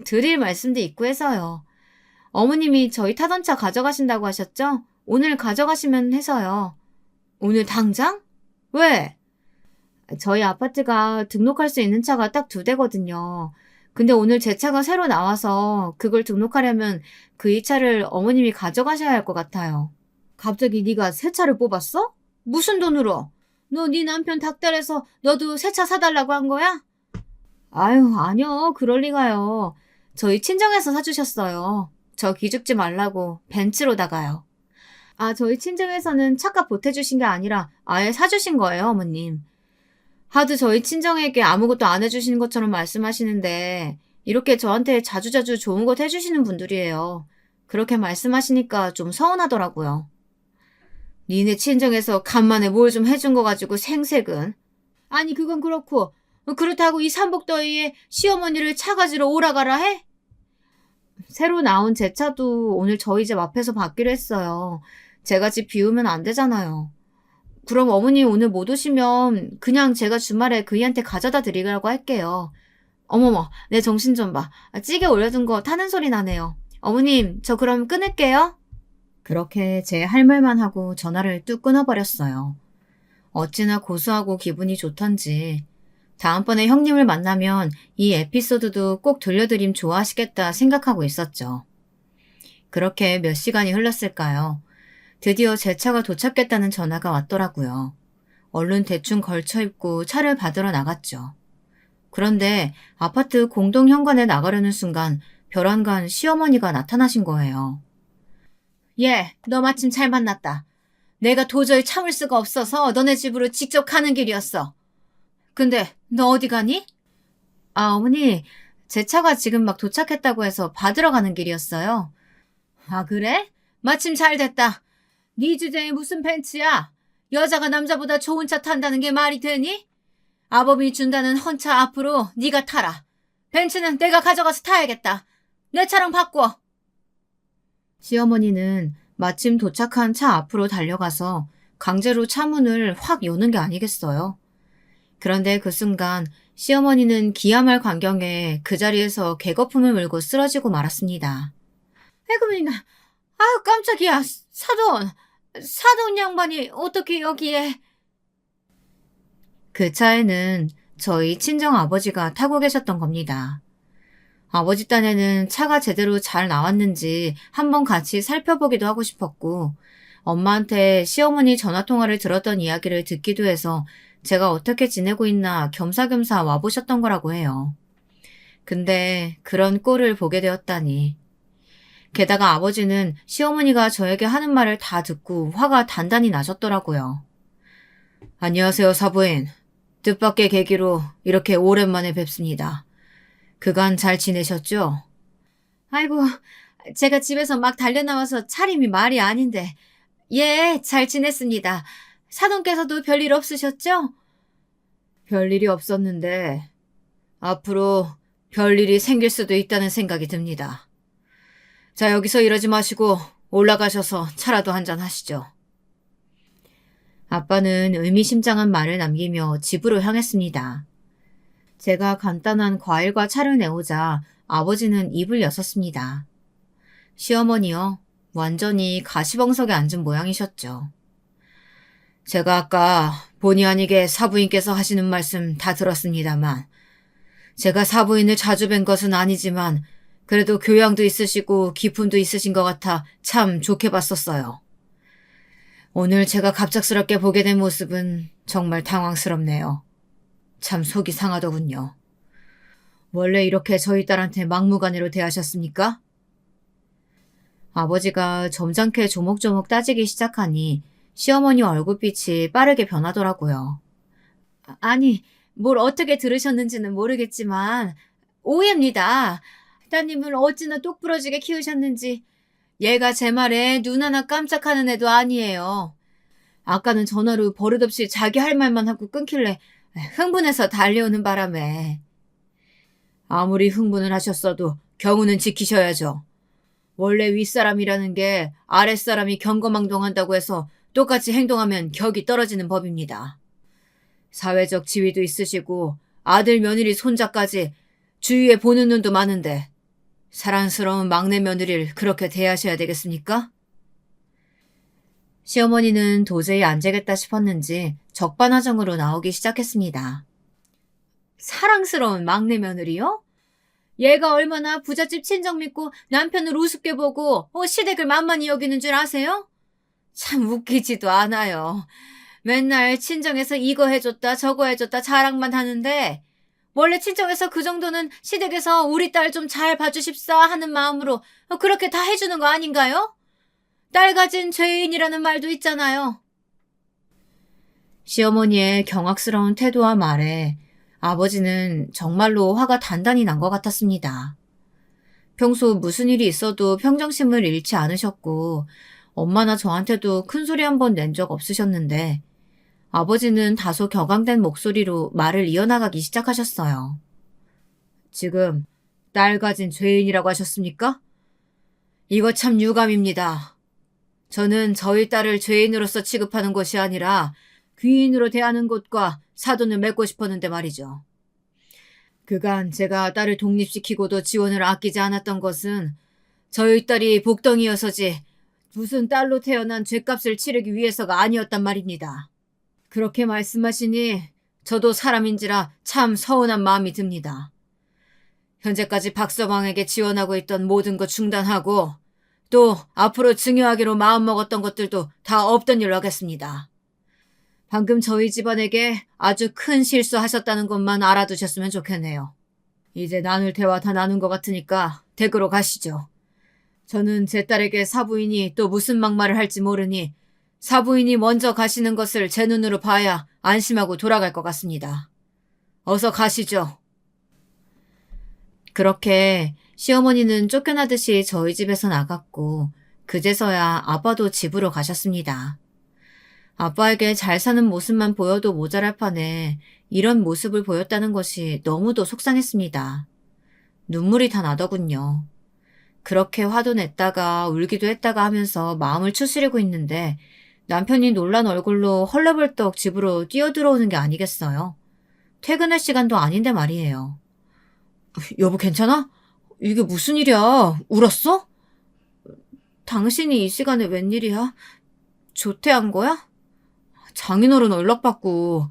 [SPEAKER 1] 드릴 말씀도 있고 해서요. 어머님이 저희 타던 차 가져가신다고 하셨죠? 오늘 가져가시면 해서요. 오늘 당장? 왜? 저희 아파트가 등록할 수 있는 차가 딱 2대거든요. 근데 오늘 제 차가 새로 나와서 그걸 등록하려면 그 이 차를 어머님이 가져가셔야 할 것 같아요. 갑자기 네가 새 차를 뽑았어? 무슨 돈으로? 너 네 남편 닥달해서 너도 새 차 사달라고 한 거야? 아유, 아니요. 그럴 리가요. 저희 친정에서 사주셨어요. 저 기죽지 말라고 벤츠로다가요. 아, 저희 친정에서는 차값 보태주신 게 아니라 아예 사주신 거예요, 어머님. 하도 저희 친정에게 아무것도 안 해주시는 것처럼 말씀하시는데 이렇게 저한테 자주자주 좋은 것 해주시는 분들이에요. 그렇게 말씀하시니까 좀 서운하더라고요. 니네 친정에서 간만에 뭘 좀 해준 거 가지고 생색은. 아니 그건 그렇고 그렇다고 이 삼복더위에 시어머니를 차 가지러 오라가라 해? 새로 나온 제 차도 오늘 저희 집 앞에서 받기로 했어요. 제가 집 비우면 안 되잖아요. 그럼 어머니 오늘 못 오시면 그냥 제가 주말에 그이한테 가져다 드리라고 할게요. 어머머, 내 정신 좀 봐. 찌개 올려둔 거 타는 소리 나네요. 어머님, 저 그럼 끊을게요. 그렇게 제 할 말만 하고 전화를 뚝 끊어버렸어요. 어찌나 고소하고 기분이 좋던지 다음번에 형님을 만나면 이 에피소드도 꼭 들려드림 좋아하시겠다 생각하고 있었죠. 그렇게 몇 시간이 흘렀을까요? 드디어 제 차가 도착했다는 전화가 왔더라고요. 얼른 대충 걸쳐 입고 차를 받으러 나갔죠. 그런데 아파트 공동 현관에 나가려는 순간 벼랑간 시어머니가 나타나신 거예요. 예, 너 마침 잘 만났다. 내가 도저히 참을 수가 없어서 너네 집으로 직접 가는 길이었어. 근데 너 어디 가니? 아, 어머니, 제 차가 지금 막 도착했다고 해서 받으러 가는 길이었어요. 아, 그래? 마침 잘 됐다. 네 주제에 무슨 벤츠야? 여자가 남자보다 좋은 차 탄다는 게 말이 되니? 아범이 준다는 헌차 앞으로 네가 타라. 벤츠는 내가 가져가서 타야겠다. 내 차랑 바꿔. 시어머니는 마침 도착한 차 앞으로 달려가서 강제로 차 문을 확 여는 게 아니겠어요. 그런데 그 순간 시어머니는 기야말 광경에 그 자리에서 개거품을 물고 쓰러지고 말았습니다. 에구민아, 아유 깜짝이야. 사돈 양반이 어떻게 여기에. 그 차에는 저희 친정아버지가 타고 계셨던 겁니다. 아버지 딴에는 차가 제대로 잘 나왔는지 한번 같이 살펴보기도 하고 싶었고 엄마한테 시어머니 전화통화를 들었던 이야기를 듣기도 해서 제가 어떻게 지내고 있나 겸사겸사 와보셨던 거라고 해요. 근데 그런 꼴을 보게 되었다니. 게다가 아버지는 시어머니가 저에게 하는 말을 다 듣고 화가 단단히 나셨더라고요. 안녕하세요, 사부인. 뜻밖의 계기로 이렇게 오랜만에 뵙습니다. 그간 잘 지내셨죠? 아이고, 제가 집에서 막 달려나와서 차림이 말이 아닌데. 예, 잘 지냈습니다. 사돈께서도 별일 없으셨죠? 별일이 없었는데 앞으로 별일이 생길 수도 있다는 생각이 듭니다. 자, 여기서 이러지 마시고 올라가셔서 차라도 한잔 하시죠. 아빠는 의미심장한 말을 남기며 집으로 향했습니다. 제가 간단한 과일과 차를 내오자 아버지는 입을 여섰습니다. 시어머니요, 완전히 가시벙석에 앉은 모양이셨죠. 제가 아까 본의 아니게 사부인께서 하시는 말씀 다 들었습니다만 제가 사부인을 자주 뵌 것은 아니지만 그래도 교양도 있으시고 기품도 있으신 것 같아 참 좋게 봤었어요. 오늘 제가 갑작스럽게 보게 된 모습은 정말 당황스럽네요. 참 속이 상하더군요. 원래 이렇게 저희 딸한테 막무가내로 대하셨습니까? 아버지가 점잖게 조목조목 따지기 시작하니 시어머니 얼굴빛이 빠르게 변하더라고요. 아니, 뭘 어떻게 들으셨는지는 모르겠지만 오해입니다. 따님을 어찌나 똑부러지게 키우셨는지. 얘가 제 말에 눈 하나 깜짝하는 애도 아니에요. 아까는 전화로 버릇없이 자기 할 말만 하고 끊길래 흥분해서 달려오는 바람에. 아무리 흥분을 하셨어도 경우는 지키셔야죠. 원래 윗사람이라는 게 아랫사람이 경거망동한다고 해서 똑같이 행동하면 격이 떨어지는 법입니다. 사회적 지위도 있으시고 아들, 며느리, 손자까지 주위에 보는 눈도 많은데 사랑스러운 막내 며느리를 그렇게 대하셔야 되겠습니까? 시어머니는 도저히 안 되겠다 싶었는지 적반하장으로 나오기 시작했습니다. 사랑스러운 막내 며느리요? 얘가 얼마나 부잣집 친정 믿고 남편을 우습게 보고 시댁을 만만히 여기는 줄 아세요? 참 웃기지도 않아요. 맨날 친정에서 이거 해줬다 저거 해줬다 자랑만 하는데 원래 친정에서 그 정도는 시댁에서 우리 딸 좀 잘 봐주십사 하는 마음으로 그렇게 다 해주는 거 아닌가요? 딸 가진 죄인이라는 말도 있잖아요. 시어머니의 경악스러운 태도와 말에 아버지는 정말로 화가 단단히 난 것 같았습니다. 평소 무슨 일이 있어도 평정심을 잃지 않으셨고 엄마나 저한테도 큰 소리 한 번 낸 적 없으셨는데 아버지는 다소 격앙된 목소리로 말을 이어나가기 시작하셨어요. 지금 딸 가진 죄인이라고 하셨습니까? 이거 참 유감입니다. 저는 저희 딸을 죄인으로서 취급하는 것이 아니라 귀인으로 대하는 것과 사돈을 맺고 싶었는데 말이죠. 그간 제가 딸을 독립시키고도 지원을 아끼지 않았던 것은 저희 딸이 복덩이여서지 무슨 딸로 태어난 죗값을 치르기 위해서가 아니었단 말입니다. 그렇게 말씀하시니 저도 사람인지라 참 서운한 마음이 듭니다. 현재까지 박서방에게 지원하고 있던 모든 것 중단하고 또 앞으로 증여하기로 마음먹었던 것들도 다 없던 일로 하겠습니다. 방금 저희 집안에게 아주 큰 실수하셨다는 것만 알아두셨으면 좋겠네요. 이제 나눌 대화 다 나눈 것 같으니까 댁으로 가시죠. 저는 제 딸에게 사부인이 또 무슨 막말을 할지 모르니 사부인이 먼저 가시는 것을 제 눈으로 봐야 안심하고 돌아갈 것 같습니다. 어서 가시죠. 그렇게 시어머니는 쫓겨나듯이 저희 집에서 나갔고 그제서야 아빠도 집으로 가셨습니다. 아빠에게 잘 사는 모습만 보여도 모자랄 판에 이런 모습을 보였다는 것이 너무도 속상했습니다. 눈물이 다 나더군요. 그렇게 화도 냈다가 울기도 했다가 하면서 마음을 추스리고 있는데 남편이 놀란 얼굴로 헐레벌떡 집으로 뛰어들어오는 게 아니겠어요? 퇴근할 시간도 아닌데 말이에요. 여보 괜찮아? 이게 무슨 일이야? 울었어? 당신이 이 시간에 웬일이야? 조퇴한 거야? 장인어른 연락받고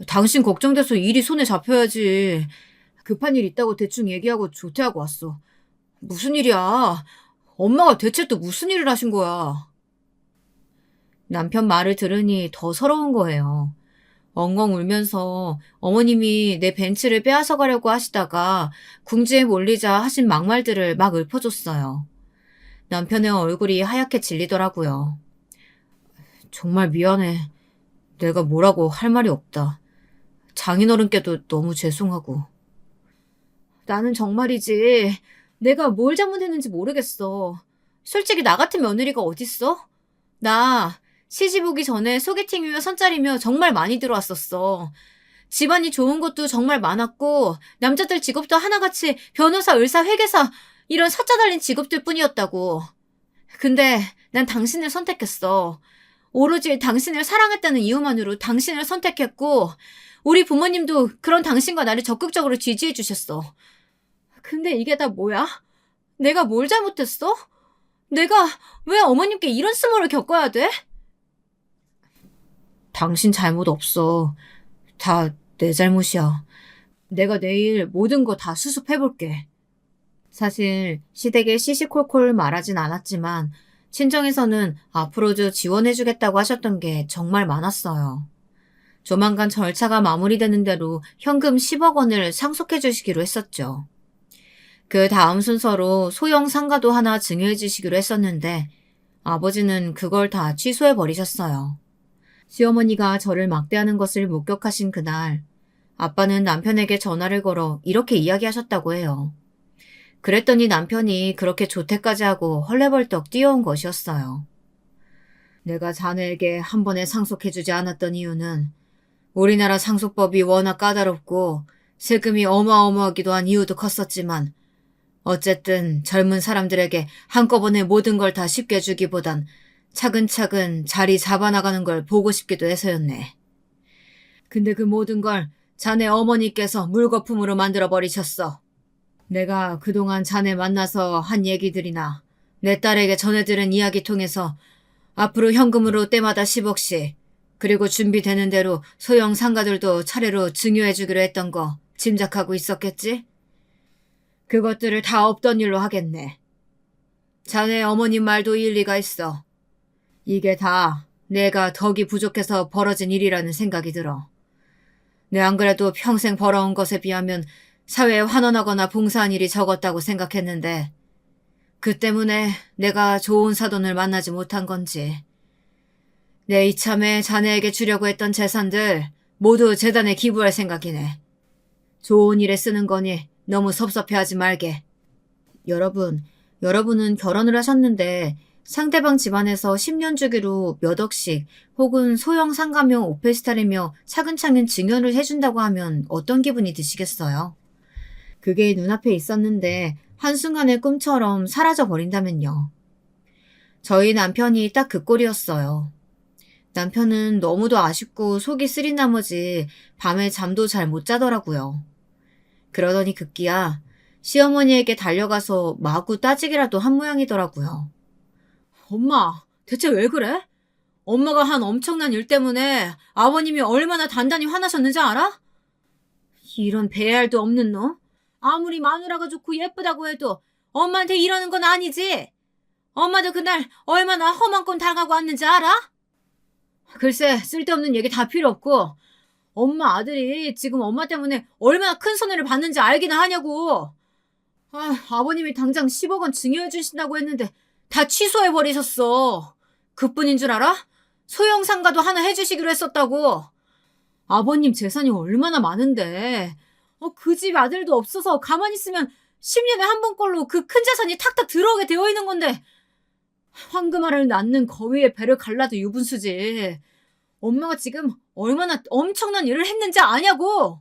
[SPEAKER 1] 당신 걱정돼서 일이 손에 잡혀야지. 급한 일 있다고 대충 얘기하고 조퇴하고 왔어. 무슨 일이야? 엄마가 대체 또 무슨 일을 하신 거야? 남편 말을 들으니 더 서러운 거예요. 엉엉 울면서 어머님이 내 벤츠를 빼앗아 가려고 하시다가 궁지에 몰리자 하신 막말들을 막 읊어줬어요. 남편의 얼굴이 하얗게 질리더라고요. 정말 미안해. 내가 뭐라고 할 말이 없다. 장인어른께도 너무 죄송하고. 나는 정말이지. 내가 뭘 잘못했는지 모르겠어. 솔직히 나 같은 며느리가 어딨어? 나 시집 오기 전에 소개팅이며 선짜리며 정말 많이 들어왔었어. 집안이 좋은 것도 정말 많았고 남자들 직업도 하나같이 변호사, 의사, 회계사 이런 사자 달린 직업들 뿐이었다고. 근데 난 당신을 선택했어. 오로지 당신을 사랑했다는 이유만으로 당신을 선택했고 우리 부모님도 그런 당신과 나를 적극적으로 지지해 주셨어. 근데 이게 다 뭐야? 내가 뭘 잘못했어? 내가 왜 어머님께 이런 수모를 겪어야 돼? 당신 잘못 없어. 다 내 잘못이야. 내가 내일 모든 거 다 수습해볼게. 사실 시댁에 시시콜콜 말하진 않았지만 친정에서는 앞으로도 지원해주겠다고 하셨던 게 정말 많았어요. 조만간 절차가 마무리되는 대로 현금 10억 원을 상속해 주시기로 했었죠. 그 다음 순서로 소형 상가도 하나 증여해 주시기로 했었는데 아버지는 그걸 다 취소해 버리셨어요. 시어머니가 저를 막대하는 것을 목격하신 그날 아빠는 남편에게 전화를 걸어 이렇게 이야기하셨다고 해요. 그랬더니 남편이 그렇게 조퇴까지 하고 헐레벌떡 뛰어온 것이었어요. 내가 자네에게 한 번에 상속해주지 않았던 이유는 우리나라 상속법이 워낙 까다롭고 세금이 어마어마하기도 한 이유도 컸었지만 어쨌든 젊은 사람들에게 한꺼번에 모든 걸 다 쉽게 주기보단 차근차근 자리 잡아나가는 걸 보고 싶기도 해서였네. 근데 그 모든 걸 자네 어머니께서 물거품으로 만들어버리셨어. 내가 그동안 자네 만나서 한 얘기들이나 내 딸에게 전해들은 이야기 통해서 앞으로 현금으로 때마다 10억씩 그리고 준비되는 대로 소형 상가들도 차례로 증여해주기로 했던 거 짐작하고 있었겠지? 그것들을 다 없던 일로 하겠네. 자네 어머님 말도 일리가 있어. 이게 다 내가 덕이 부족해서 벌어진 일이라는 생각이 들어. 내 안 그래도 평생 벌어온 것에 비하면 사회에 환원하거나 봉사한 일이 적었다고 생각했는데 그 때문에 내가 좋은 사돈을 만나지 못한 건지 내 이참에 자네에게 주려고 했던 재산들 모두 재단에 기부할 생각이네. 좋은 일에 쓰는 거니 너무 섭섭해하지 말게. 여러분은 결혼을 하셨는데 상대방 집안에서 10년 주기로 몇 억씩 혹은 소형 상가명 오페스탈이며 차근차근 증여를 해준다고 하면 어떤 기분이 드시겠어요? 그게 눈앞에 있었는데 한순간의 꿈처럼 사라져버린다면요. 저희 남편이 딱 그 꼴이었어요. 남편은 너무도 아쉽고 속이 쓰린 나머지 밤에 잠도 잘 못 자더라고요. 그러더니 급기야 시어머니에게 달려가서 마구 따지기라도 한 모양이더라고요. 엄마, 대체 왜 그래? 엄마가 한 엄청난 일 때문에 아버님이 얼마나 단단히 화나셨는지 알아? 이런 배알도 없는 놈? 아무리 마누라가 좋고 예쁘다고 해도 엄마한테 이러는 건 아니지? 엄마도 그날 얼마나 험한 꼴 당하고 왔는지 알아? 글쎄, 쓸데없는 얘기 다 필요 없고 엄마 아들이 지금 엄마 때문에 얼마나 큰 손해를 받는지 알기나 하냐고. 아버님이 당장 10억 원 증여해 주신다고 했는데 다 취소해버리셨어. 그뿐인 줄 알아? 소형 상가도 하나 해주시기로 했었다고. 아버님 재산이 얼마나 많은데 그 집 아들도 없어서 가만히 있으면 10년에 한 번꼴로 그 큰 재산이 탁탁 들어오게 되어 있는 건데 황금알을 낳는 거위의 배를 갈라도 유분수지. 엄마가 지금 얼마나 엄청난 일을 했는지 아냐고.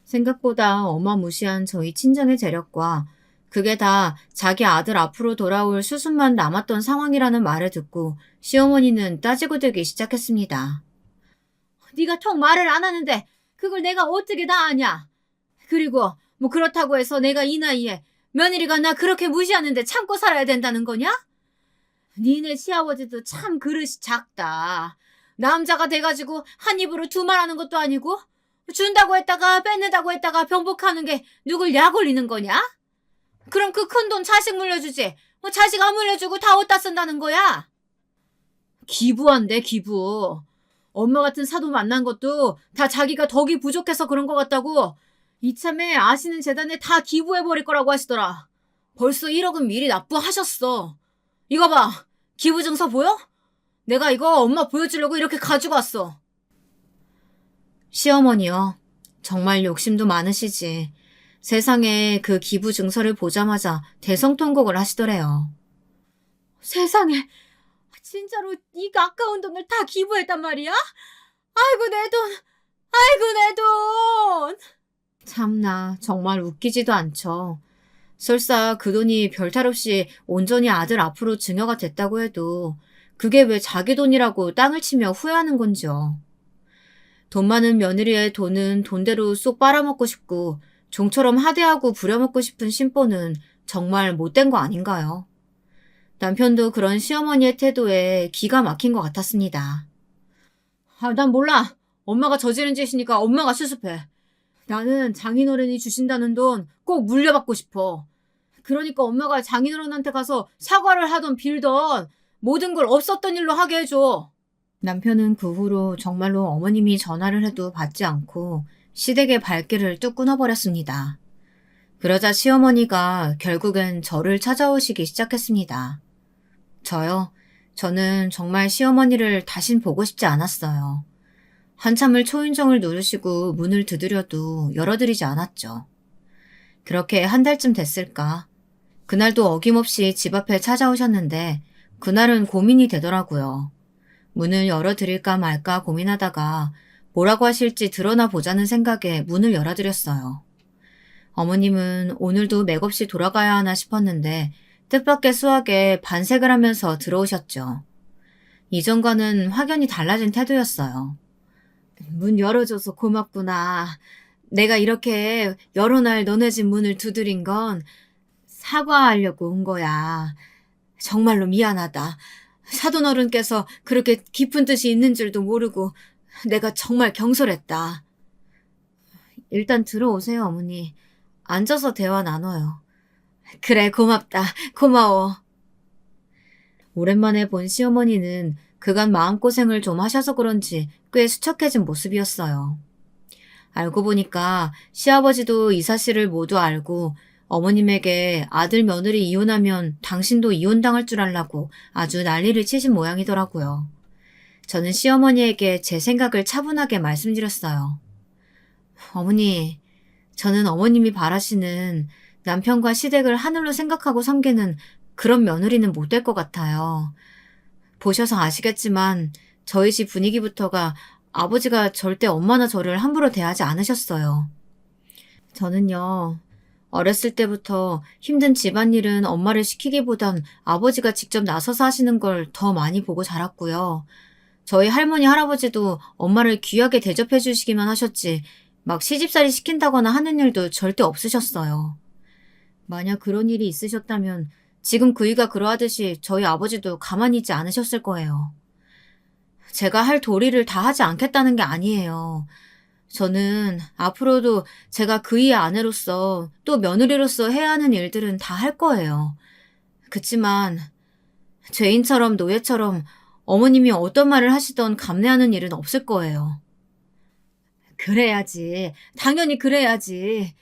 [SPEAKER 1] 생각보다 어마무시한 저희 친정의 재력과 그게 다 자기 아들 앞으로 돌아올 수순만 남았던 상황이라는 말을 듣고 시어머니는 따지고 들기 시작했습니다. 네가 통 말을 안 하는데 그걸 내가 어떻게 다 아냐. 그리고 뭐 그렇다고 해서 내가 이 나이에 며느리가 나 그렇게 무시하는데 참고 살아야 된다는 거냐? 니네 시아버지도 참 그릇이 작다. 남자가 돼가지고 한 입으로 두 말 하는 것도 아니고 준다고 했다가 뺏는다고 했다가 병복하는 게 누굴 약 올리는 거냐? 그럼 그 큰 돈 자식 물려주지. 자식 안 물려주고 다 어디다 쓴다는 거야? 기부한대, 기부. 엄마 같은 사돈 만난 것도 다 자기가 덕이 부족해서 그런 것 같다고 이참에 아시는 재단에 다 기부해버릴 거라고 하시더라. 벌써 1억은 미리 납부하셨어. 이거 봐. 기부 증서 보여? 내가 이거 엄마 보여주려고 이렇게 가지고 왔어. 시어머니요. 정말 욕심도 많으시지. 세상에 그 기부 증서를 보자마자 대성통곡을 하시더래요. 세상에, 진짜로 이 아까운 돈을 다 기부했단 말이야? 아이고 내 돈, 아이고 내 돈. 참나, 정말 웃기지도 않죠. 설사 그 돈이 별탈 없이 온전히 아들 앞으로 증여가 됐다고 해도 그게 왜 자기 돈이라고 땅을 치며 후회하는 건지요. 돈 많은 며느리의 돈은 돈대로 쏙 빨아먹고 싶고 종처럼 하대하고 부려먹고 싶은 심보는 정말 못된 거 아닌가요? 남편도 그런 시어머니의 태도에 기가 막힌 것 같았습니다. 난 몰라. 엄마가 저지른 짓이니까 엄마가 수습해. 나는 장인어른이 주신다는 돈 꼭 물려받고 싶어. 그러니까 엄마가 장인어른한테 가서 사과를 하던 빌던 모든 걸 없었던 일로 하게 해줘. 남편은 그 후로 정말로 어머님이 전화를 해도 받지 않고 시댁의 발길을 뚝 끊어버렸습니다. 그러자 시어머니가 결국엔 저를 찾아오시기 시작했습니다. 저는 정말 시어머니를 다신 보고 싶지 않았어요. 한참을 초인종을 누르시고 문을 두드려도 열어드리지 않았죠. 그렇게 한 달쯤 됐을까. 그날도 어김없이 집 앞에 찾아오셨는데 그날은 고민이 되더라고요. 문을 열어드릴까 말까 고민하다가 뭐라고 하실지 드러나 보자는 생각에 문을 열어드렸어요. 어머님은 오늘도 맥없이 돌아가야 하나 싶었는데 뜻밖의 수학에 반색을 하면서 들어오셨죠. 이전과는 확연히 달라진 태도였어요. 문 열어줘서 고맙구나. 내가 이렇게 여러 날 너네 집 문을 두드린 건 사과하려고 온 거야. 정말로 미안하다. 사돈어른께서 그렇게 깊은 뜻이 있는 줄도 모르고 내가 정말 경솔했다. 일단 들어오세요, 어머니. 앉아서 대화 나눠요. 그래, 고맙다. 고마워. 오랜만에 본 시어머니는 그간 마음고생을 좀 하셔서 그런지 꽤 수척해진 모습이었어요. 알고 보니까 시아버지도 이 사실을 모두 알고 어머님에게 아들 며느리 이혼하면 당신도 이혼당할 줄 알라고 아주 난리를 치신 모양이더라고요. 저는 시어머니에게 제 생각을 차분하게 말씀드렸어요. 어머니, 저는 어머님이 바라시는 남편과 시댁을 하늘로 생각하고 섬기는 그런 며느리는 못 될 것 같아요. 보셔서 아시겠지만 저희 집 분위기부터가 아버지가 절대 엄마나 저를 함부로 대하지 않으셨어요. 저는요, 어렸을 때부터 힘든 집안일은 엄마를 시키기보단 아버지가 직접 나서서 하시는 걸 더 많이 보고 자랐고요. 저희 할머니, 할아버지도 엄마를 귀하게 대접해 주시기만 하셨지, 막 시집살이 시킨다거나 하는 일도 절대 없으셨어요. 만약 그런 일이 있으셨다면 지금 그이가 그러하듯이 저희 아버지도 가만히 있지 않으셨을 거예요. 제가 할 도리를 다 하지 않겠다는 게 아니에요. 저는 앞으로도 제가 그이의 아내로서 또 며느리로서 해야 하는 일들은 다 할 거예요. 그치만 죄인처럼 노예처럼 어머님이 어떤 말을 하시던 감내하는 일은 없을 거예요. 그래야지. 당연히 그래야지.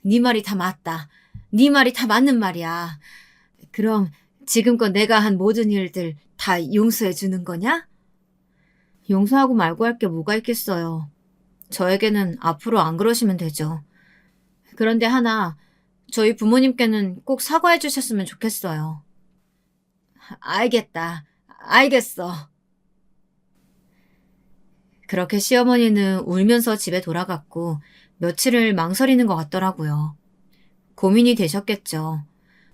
[SPEAKER 1] 네 말이 다 맞다. 네 말이 다 맞는 말이야. 그럼 지금껏 내가 한 모든 일들 다 용서해 주는 거냐? 용서하고 말고 할 게 뭐가 있겠어요. 저에게는 앞으로 안 그러시면 되죠. 그런데 하나, 저희 부모님께는 꼭 사과해 주셨으면 좋겠어요. 알겠다. 알겠어. 그렇게 시어머니는 울면서 집에 돌아갔고 며칠을 망설이는 것 같더라고요. 고민이 되셨겠죠.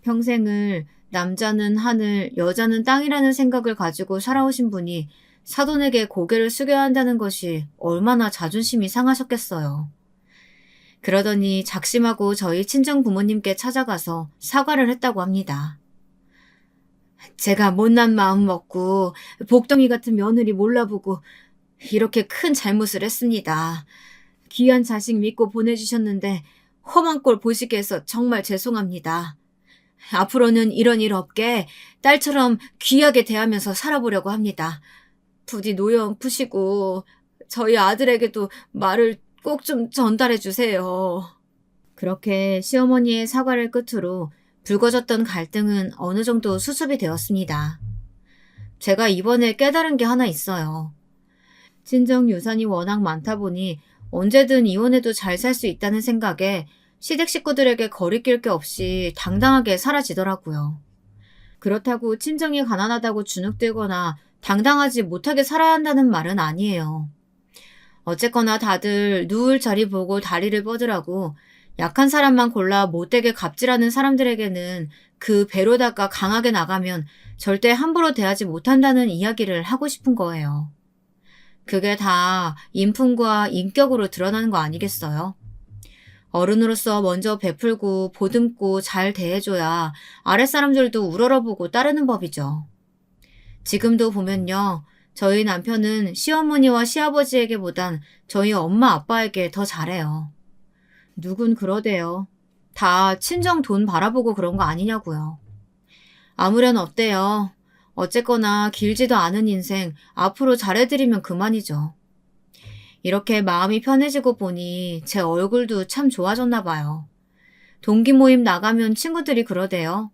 [SPEAKER 1] 평생을 남자는 하늘, 여자는 땅이라는 생각을 가지고 살아오신 분이 사돈에게 고개를 숙여야 한다는 것이 얼마나 자존심이 상하셨겠어요. 그러더니 작심하고 저희 친정 부모님께 찾아가서 사과를 했다고 합니다. 제가 못난 마음 먹고 복덩이 같은 며느리 몰라보고 이렇게 큰 잘못을 했습니다. 귀한 자식 믿고 보내주셨는데 험한 꼴 보시게 해서 정말 죄송합니다. 앞으로는 이런 일 없게 딸처럼 귀하게 대하면서 살아보려고 합니다. 부디 노여움 푸시고 저희 아들에게도 말을 꼭 좀 전달해 주세요. 그렇게 시어머니의 사과를 끝으로 불거졌던 갈등은 어느 정도 수습이 되었습니다. 제가 이번에 깨달은 게 하나 있어요. 친정 유산이 워낙 많다 보니 언제든 이혼해도 잘 살 수 있다는 생각에 시댁 식구들에게 거리낄 게 없이 당당하게 사라지더라고요. 그렇다고 친정이 가난하다고 주눅들거나 당당하지 못하게 살아야 한다는 말은 아니에요. 어쨌거나 다들 누울 자리 보고 다리를 뻗으라고 약한 사람만 골라 못되게 갑질하는 사람들에게는 그 배로다가 강하게 나가면 절대 함부로 대하지 못한다는 이야기를 하고 싶은 거예요. 그게 다 인품과 인격으로 드러나는 거 아니겠어요? 어른으로서 먼저 베풀고 보듬고 잘 대해줘야 아랫사람들도 우러러보고 따르는 법이죠. 지금도 보면요. 저희 남편은 시어머니와 시아버지에게보단 저희 엄마 아빠에게 더 잘해요. 누군 그러대요. 다 친정 돈 바라보고 그런 거 아니냐고요. 아무렴 어때요? 어쨌거나 길지도 않은 인생 앞으로 잘해드리면 그만이죠. 이렇게 마음이 편해지고 보니 제 얼굴도 참 좋아졌나 봐요. 동기 모임 나가면 친구들이 그러대요.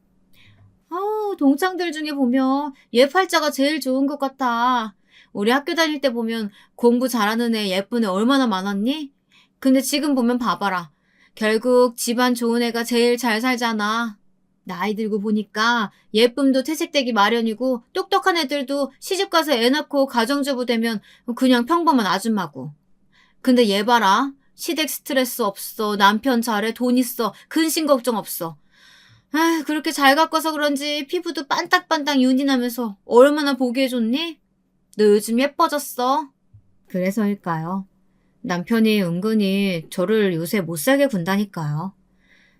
[SPEAKER 1] 동창들 중에 보면 얘 팔자가 제일 좋은 것 같아. 우리 학교 다닐 때 보면 공부 잘하는 애 예쁜 애 얼마나 많았니? 근데 지금 보면 봐봐라. 결국 집안 좋은 애가 제일 잘 살잖아. 나이 들고 보니까 예쁨도 퇴색되기 마련이고 똑똑한 애들도 시집가서 애 낳고 가정주부 되면 그냥 평범한 아줌마고. 근데 얘 봐라. 시댁 스트레스 없어. 남편 잘해. 돈 있어. 근심 걱정 없어. 그렇게 잘 가꿔서 그런지 피부도 반딱반딱 윤이 나면서 얼마나 보기에 좋니? 너 요즘 예뻐졌어. 그래서일까요? 남편이 은근히 저를 요새 못살게 군다니까요.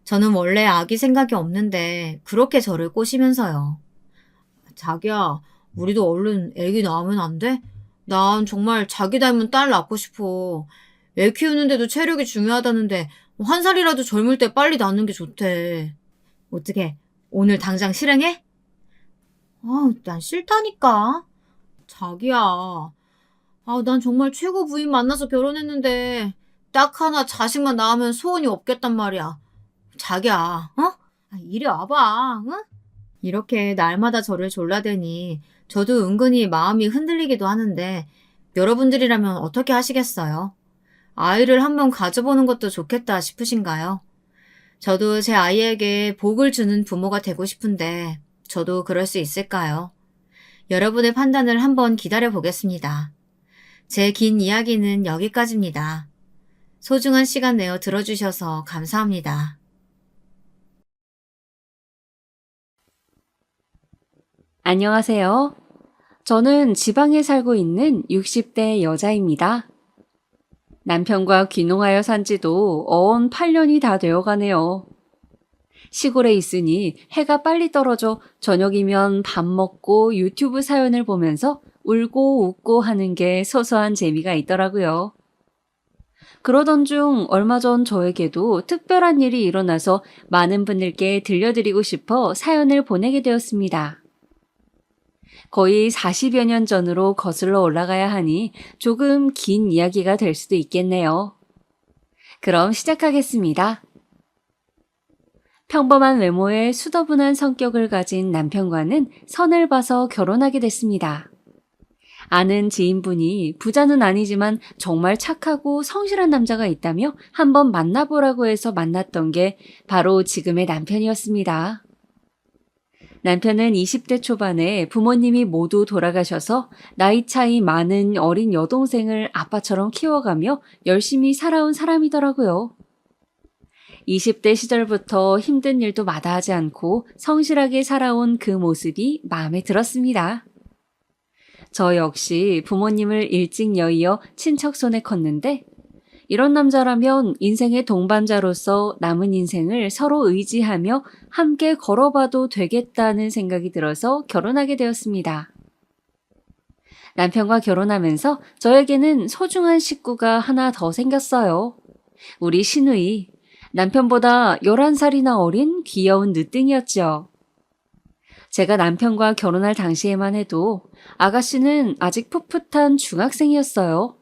[SPEAKER 1] 저는 원래 아기 생각이 없는데 그렇게 저를 꼬시면서요. 자기야, 우리도 얼른 애기 낳으면 안 돼? 난 정말 자기 닮은 딸 낳고 싶어. 애 키우는데도 체력이 중요하다는데 한 살이라도 젊을 때 빨리 낳는 게 좋대. 어떻게 오늘 당장 실행해? 난 싫다니까. 자기야. 난 정말 최고 부인 만나서 결혼했는데 딱 하나 자식만 낳으면 소원이 없겠단 말이야. 자기야, 이리 와봐, 응? 이렇게 날마다 저를 졸라대니 저도 은근히 마음이 흔들리기도 하는데 여러분들이라면 어떻게 하시겠어요? 아이를 한번 가져보는 것도 좋겠다 싶으신가요? 저도 제 아이에게 복을 주는 부모가 되고 싶은데 저도 그럴 수 있을까요? 여러분의 판단을 한번 기다려 보겠습니다. 제 긴 이야기는 여기까지입니다. 소중한 시간 내어 들어주셔서 감사합니다.
[SPEAKER 2] 안녕하세요. 저는 지방에 살고 있는 60대 여자입니다. 남편과 귀농하여 산 지도 어언 8년이 다 되어 가네요. 시골에 있으니 해가 빨리 떨어져 저녁이면 밥 먹고 유튜브 사연을 보면서 울고 웃고 하는 게 소소한 재미가 있더라고요. 그러던 중 얼마 전 저에게도 특별한 일이 일어나서 많은 분들께 들려드리고 싶어 사연을 보내게 되었습니다. 거의 40여 년 전으로 거슬러 올라가야 하니 조금 긴 이야기가 될 수도 있겠네요. 그럼 시작하겠습니다. 평범한 외모에 수더분한 성격을 가진 남편과는 선을 봐서 결혼하게 됐습니다. 아는 지인분이 부자는 아니지만 정말 착하고 성실한 남자가 있다며 한번 만나보라고 해서 만났던 게 바로 지금의 남편이었습니다. 남편은 20대 초반에 부모님이 모두 돌아가셔서 나이 차이 많은 어린 여동생을 아빠처럼 키워가며 열심히 살아온 사람이더라고요. 20대 시절부터 힘든 일도 마다하지 않고 성실하게 살아온 그 모습이 마음에 들었습니다. 저 역시 부모님을 일찍 여의어 친척 손에 컸는데 이런 남자라면 인생의 동반자로서 남은 인생을 서로 의지하며 함께 걸어봐도 되겠다는 생각이 들어서 결혼하게 되었습니다. 남편과 결혼하면서 저에게는 소중한 식구가 하나 더 생겼어요. 우리 신우이. 남편보다 11살이나 어린 귀여운 늦둥이였죠. 제가 남편과 결혼할 당시에만 해도 아가씨는 아직 풋풋한 중학생이었어요.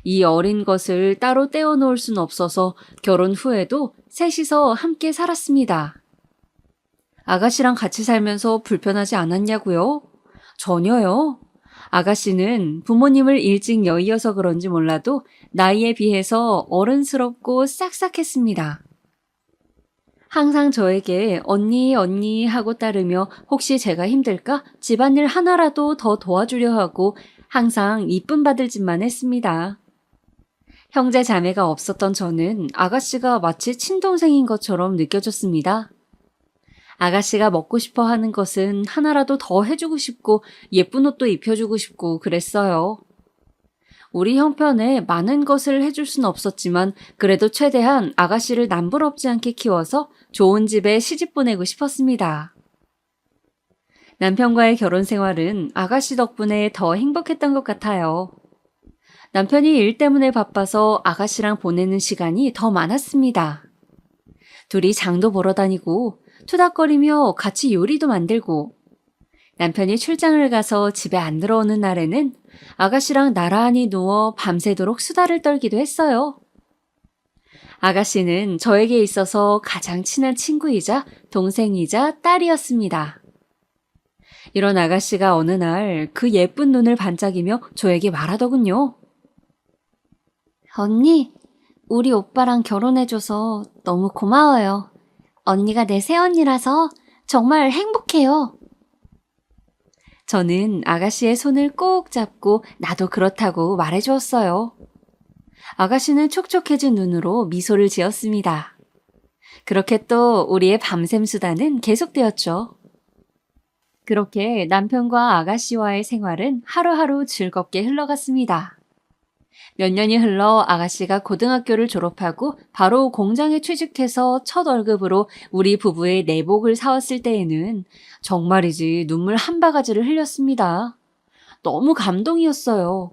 [SPEAKER 2] 이 어린 것을 따로 떼어놓을 순 없어서 결혼 후에도 셋이서 함께 살았습니다. 아가씨랑 같이 살면서 불편하지 않았냐고요? 전혀요. 아가씨는 부모님을 일찍 여의어서 그런지 몰라도 나이에 비해서 어른스럽고 싹싹했습니다. 항상 저에게 언니 언니 하고 따르며 혹시 제가 힘들까 집안일 하나라도 더 도와주려 하고 항상 이쁨 받을 짓만 했습니다. 형제 자매가 없었던 저는 아가씨가 마치 친동생인 것처럼 느껴졌습니다. 아가씨가 먹고 싶어 하는 것은 하나라도 더 해주고 싶고 예쁜 옷도 입혀주고 싶고 그랬어요. 우리 형편에 많은 것을 해줄 순 없었지만 그래도 최대한 아가씨를 남부럽지 않게 키워서 좋은 집에 시집 보내고 싶었습니다. 남편과의 결혼 생활은 아가씨 덕분에 더 행복했던 것 같아요. 남편이 일 때문에 바빠서 아가씨랑 보내는 시간이 더 많았습니다. 둘이 장도 보러 다니고 투닥거리며 같이 요리도 만들고 남편이 출장을 가서 집에 안 들어오는 날에는 아가씨랑 나란히 누워 밤새도록 수다를 떨기도 했어요. 아가씨는 저에게 있어서 가장 친한 친구이자 동생이자 딸이었습니다. 이런 아가씨가 어느 날 그 예쁜 눈을 반짝이며 저에게 말하더군요. 언니, 우리 오빠랑 결혼해줘서 너무 고마워요. 언니가 내 새언니라서 정말 행복해요. 저는 아가씨의 손을 꼭 잡고 나도 그렇다고 말해주었어요. 아가씨는 촉촉해진 눈으로 미소를 지었습니다. 그렇게 또 우리의 밤샘 수다는 계속되었죠. 그렇게 남편과 아가씨와의 생활은 하루하루 즐겁게 흘러갔습니다. 몇 년이 흘러 아가씨가 고등학교를 졸업하고 바로 공장에 취직해서 첫 월급으로 우리 부부의 내복을 사왔을 때에는 정말이지 눈물 한 바가지를 흘렸습니다. 너무 감동이었어요.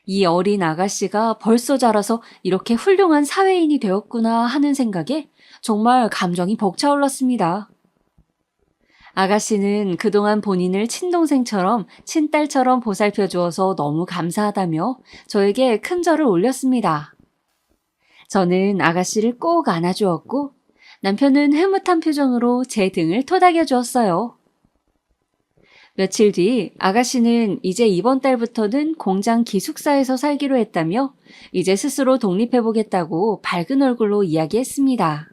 [SPEAKER 2] 이 어린 아가씨가 벌써 자라서 이렇게 훌륭한 사회인이 되었구나 하는 생각에 정말 감정이 벅차올랐습니다. 아가씨는 그동안 본인을 친동생처럼 친딸처럼 보살펴 주어서 너무 감사하다며 저에게 큰 절을 올렸습니다. 저는 아가씨를 꼭 안아주었고 남편은 흐뭇한 표정으로 제 등을 토닥여 주었어요. 며칠 뒤 아가씨는 이제 이번 달부터는 공장 기숙사에서 살기로 했다며 이제 스스로 독립해보겠다고 밝은 얼굴로 이야기했습니다.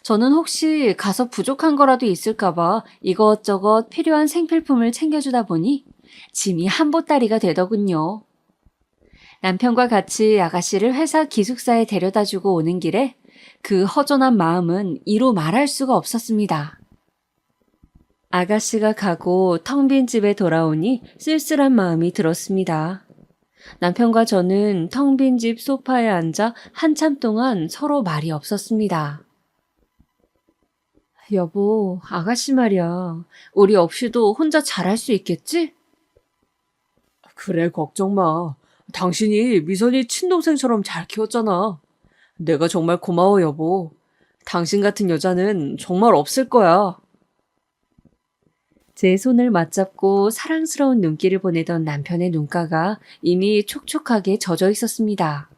[SPEAKER 2] 저는 혹시 가서 부족한 거라도 있을까봐 이것저것 필요한 생필품을 챙겨주다 보니 짐이 한 보따리가 되더군요. 남편과 같이 아가씨를 회사 기숙사에 데려다주고 오는 길에 그 허전한 마음은 이루 말할 수가 없었습니다. 아가씨가 가고 텅 빈 집에 돌아오니 쓸쓸한 마음이 들었습니다. 남편과 저는 텅 빈 집 소파에 앉아 한참 동안 서로 말이 없었습니다. 여보, 아가씨 말이야. 우리 없이도 혼자 잘할 수 있겠지?
[SPEAKER 3] 그래, 걱정 마. 당신이 미선이 친동생처럼 잘 키웠잖아. 내가 정말 고마워, 여보. 당신 같은 여자는 정말 없을 거야.
[SPEAKER 2] 제 손을 맞잡고 사랑스러운 눈길을 보내던 남편의 눈가가 이미 촉촉하게 젖어 있었습니다.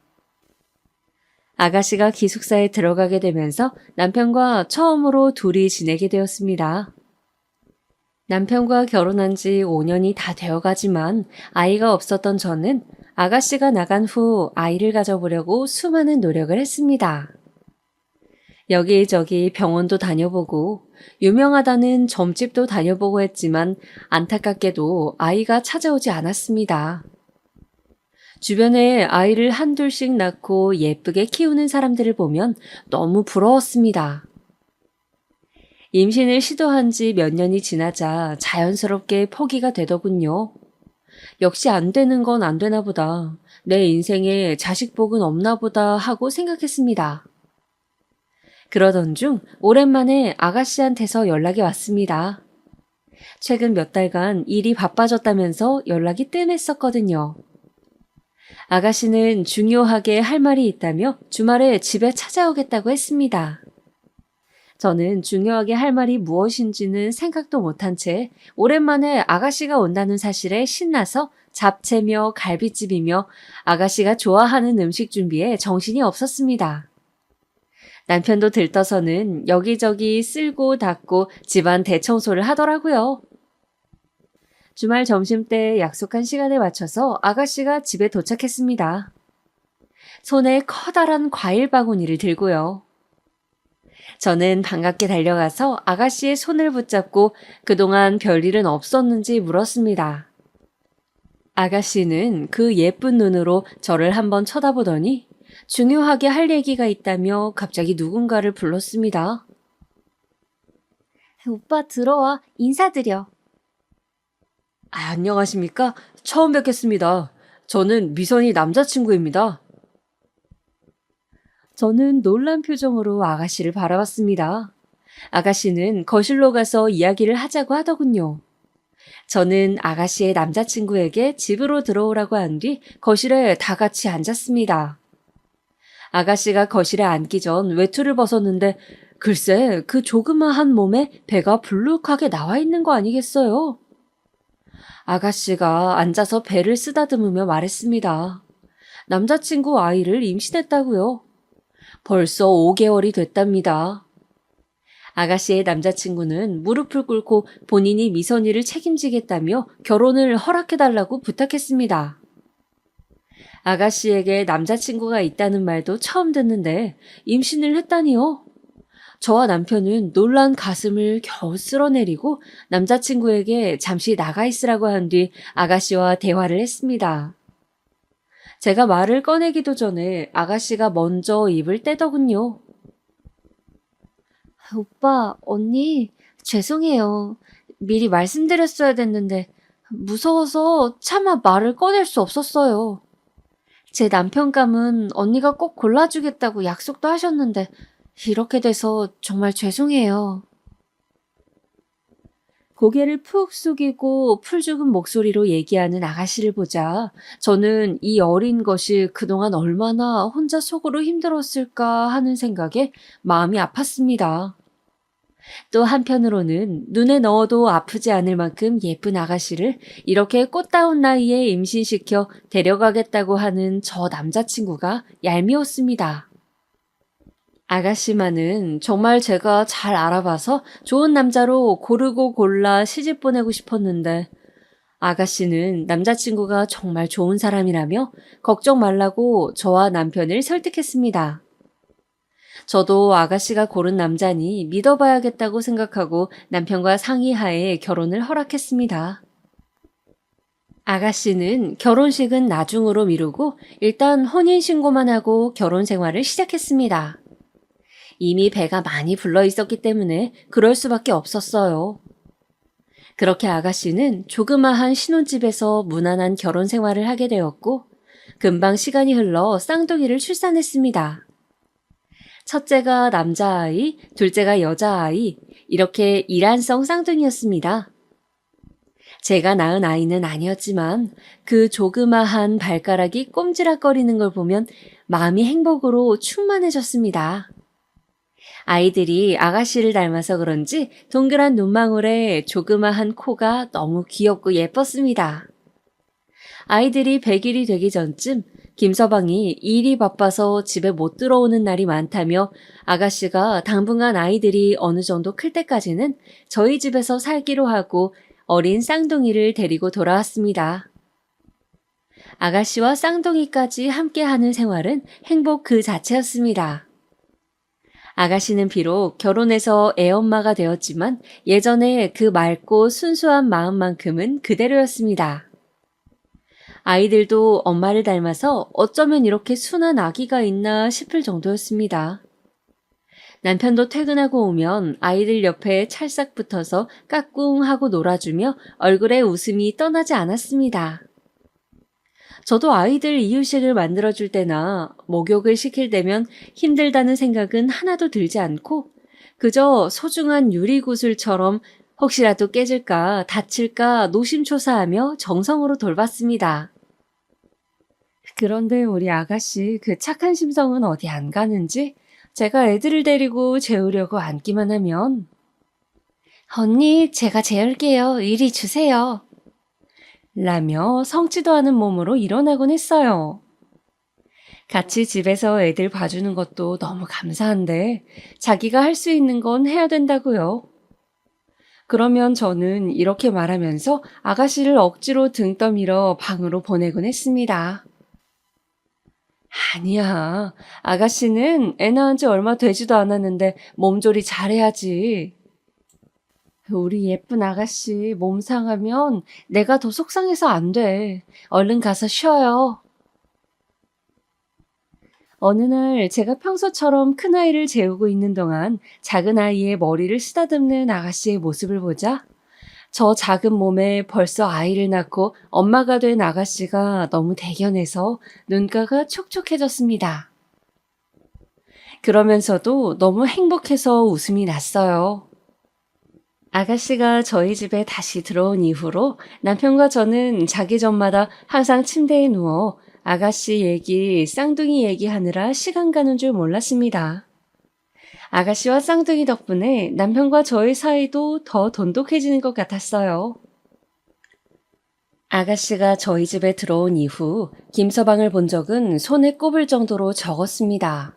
[SPEAKER 2] 아가씨가 기숙사에 들어가게 되면서 남편과 처음으로 둘이 지내게 되었습니다. 남편과 결혼한 지 5년이 다 되어가지만 아이가 없었던 저는 아가씨가 나간 후 아이를 가져보려고 수많은 노력을 했습니다. 여기저기 병원도 다녀보고 유명하다는 점집도 다녀보고 했지만 안타깝게도 아이가 찾아오지 않았습니다. 주변에 아이를 한둘씩 낳고 예쁘게 키우는 사람들을 보면 너무 부러웠습니다. 임신을 시도한 지 몇 년이 지나자 자연스럽게 포기가 되더군요. 역시 안 되는 건 안 되나 보다. 내 인생에 자식복은 없나 보다 하고 생각했습니다. 그러던 중 오랜만에 아가씨한테서 연락이 왔습니다. 최근 몇 달간 일이 바빠졌다면서 연락이 뜸했었거든요. 아가씨는 중요하게 할 말이 있다며 주말에 집에 찾아오겠다고 했습니다. 저는 중요하게 할 말이 무엇인지는 생각도 못한 채 오랜만에 아가씨가 온다는 사실에 신나서 잡채며 갈비찜이며 아가씨가 좋아하는 음식 준비에 정신이 없었습니다. 남편도 들떠서는 여기저기 쓸고 닦고 집안 대청소를 하더라고요. 주말 점심때 약속한 시간에 맞춰서 아가씨가 집에 도착했습니다. 손에 커다란 과일 바구니를 들고요. 저는 반갑게 달려가서 아가씨의 손을 붙잡고 그동안 별일은 없었는지 물었습니다. 아가씨는 그 예쁜 눈으로 저를 한번 쳐다보더니 중요하게 할 얘기가 있다며 갑자기 누군가를 불렀습니다. 오빠 들어와 인사드려.
[SPEAKER 3] 안녕하십니까? 처음 뵙겠습니다. 저는 미선이 남자친구입니다.
[SPEAKER 2] 저는 놀란 표정으로 아가씨를 바라봤습니다. 아가씨는 거실로 가서 이야기를 하자고 하더군요. 저는 아가씨의 남자친구에게 집으로 들어오라고 한 뒤 거실에 다 같이 앉았습니다. 아가씨가 거실에 앉기 전 외투를 벗었는데 글쎄 그 조그마한 몸에 배가 불룩하게 나와 있는 거 아니겠어요? 아가씨가 앉아서 배를 쓰다듬으며 말했습니다. 남자친구 아이를 임신했다고요. 벌써 5개월이 됐답니다. 아가씨의 남자친구는 무릎을 꿇고 본인이 미선이를 책임지겠다며 결혼을 허락해달라고 부탁했습니다. 아가씨에게 남자친구가 있다는 말도 처음 듣는데 임신을 했다니요? 저와 남편은 놀란 가슴을 겨우 쓸어내리고 남자친구에게 잠시 나가 있으라고 한 뒤 아가씨와 대화를 했습니다. 제가 말을 꺼내기도 전에 아가씨가 먼저 입을 떼더군요. 오빠, 언니, 죄송해요. 미리 말씀드렸어야 됐는데 무서워서 차마 말을 꺼낼 수 없었어요. 제 남편감은 언니가 꼭 골라주겠다고 약속도 하셨는데 이렇게 돼서 정말 죄송해요. 고개를 푹 숙이고 풀죽은 목소리로 얘기하는 아가씨를 보자 저는 이 어린 것이 그동안 얼마나 혼자 속으로 힘들었을까 하는 생각에 마음이 아팠습니다. 또 한편으로는 눈에 넣어도 아프지 않을 만큼 예쁜 아가씨를 이렇게 꽃다운 나이에 임신시켜 데려가겠다고 하는 저 남자친구가 얄미웠습니다. 아가씨만은 정말 제가 잘 알아봐서 좋은 남자로 고르고 골라 시집 보내고 싶었는데 아가씨는 남자친구가 정말 좋은 사람이라며 걱정 말라고 저와 남편을 설득했습니다. 저도 아가씨가 고른 남자니 믿어봐야겠다고 생각하고 남편과 상의하에 결혼을 허락했습니다. 아가씨는 결혼식은 나중으로 미루고 일단 혼인신고만 하고 결혼 생활을 시작했습니다. 이미 배가 많이 불러 있었기 때문에 그럴 수밖에 없었어요. 그렇게 아가씨는 조그마한 신혼집에서 무난한 결혼 생활을 하게 되었고 금방 시간이 흘러 쌍둥이를 출산했습니다. 첫째가 남자아이, 둘째가 여자아이, 이렇게 일란성 쌍둥이였습니다. 제가 낳은 아이는 아니었지만 그 조그마한 발가락이 꼼지락거리는 걸 보면 마음이 행복으로 충만해졌습니다. 아이들이 아가씨를 닮아서 그런지 동그란 눈망울에 조그마한 코가 너무 귀엽고 예뻤습니다. 아이들이 100일이 되기 전쯤 김서방이 일이 바빠서 집에 못 들어오는 날이 많다며 아가씨가 당분간 아이들이 어느 정도 클 때까지는 저희 집에서 살기로 하고 어린 쌍둥이를 데리고 돌아왔습니다. 아가씨와 쌍둥이까지 함께하는 생활은 행복 그 자체였습니다. 아가씨는 비록 결혼해서 애엄마가 되었지만 예전에 그 맑고 순수한 마음만큼은 그대로였습니다. 아이들도 엄마를 닮아서 어쩌면 이렇게 순한 아기가 있나 싶을 정도였습니다. 남편도 퇴근하고 오면 아이들 옆에 찰싹 붙어서 까꿍하고 놀아주며 얼굴에 웃음이 떠나지 않았습니다. 저도 아이들 이유식을 만들어줄 때나 목욕을 시킬 때면 힘들다는 생각은 하나도 들지 않고 그저 소중한 유리구슬처럼 혹시라도 깨질까 다칠까 노심초사하며 정성으로 돌봤습니다. 그런데 우리 아가씨 그 착한 심성은 어디 안 가는지 제가 애들을 데리고 재우려고 앉기만 하면 언니 제가 재울게요. 이리 주세요. 라며 성취도 않은 몸으로 일어나곤 했어요. 같이 집에서 애들 봐주는 것도 너무 감사한데 자기가 할 수 있는 건 해야 된다고요. 그러면 저는 이렇게 말하면서 아가씨를 억지로 등 떠밀어 방으로 보내곤 했습니다. 아니야. 아가씨는 애 낳은 지 얼마 되지도 않았는데 몸조리 잘해야지. 우리 예쁜 아가씨 몸 상하면 내가 더 속상해서 안 돼. 얼른 가서 쉬어요. 어느 날 제가 평소처럼 큰아이를 재우고 있는 동안 작은 아이의 머리를 쓰다듬는 아가씨의 모습을 보자 저 작은 몸에 벌써 아이를 낳고 엄마가 된 아가씨가 너무 대견해서 눈가가 촉촉해졌습니다. 그러면서도 너무 행복해서 웃음이 났어요. 아가씨가 저희 집에 다시 들어온 이후로 남편과 저는 자기 전마다 항상 침대에 누워 아가씨 얘기, 쌍둥이 얘기하느라 시간 가는 줄 몰랐습니다. 아가씨와 쌍둥이 덕분에 남편과 저의 사이도 더 돈독해지는 것 같았어요. 아가씨가 저희 집에 들어온 이후 김서방을 본 적은 손에 꼽을 정도로 적었습니다.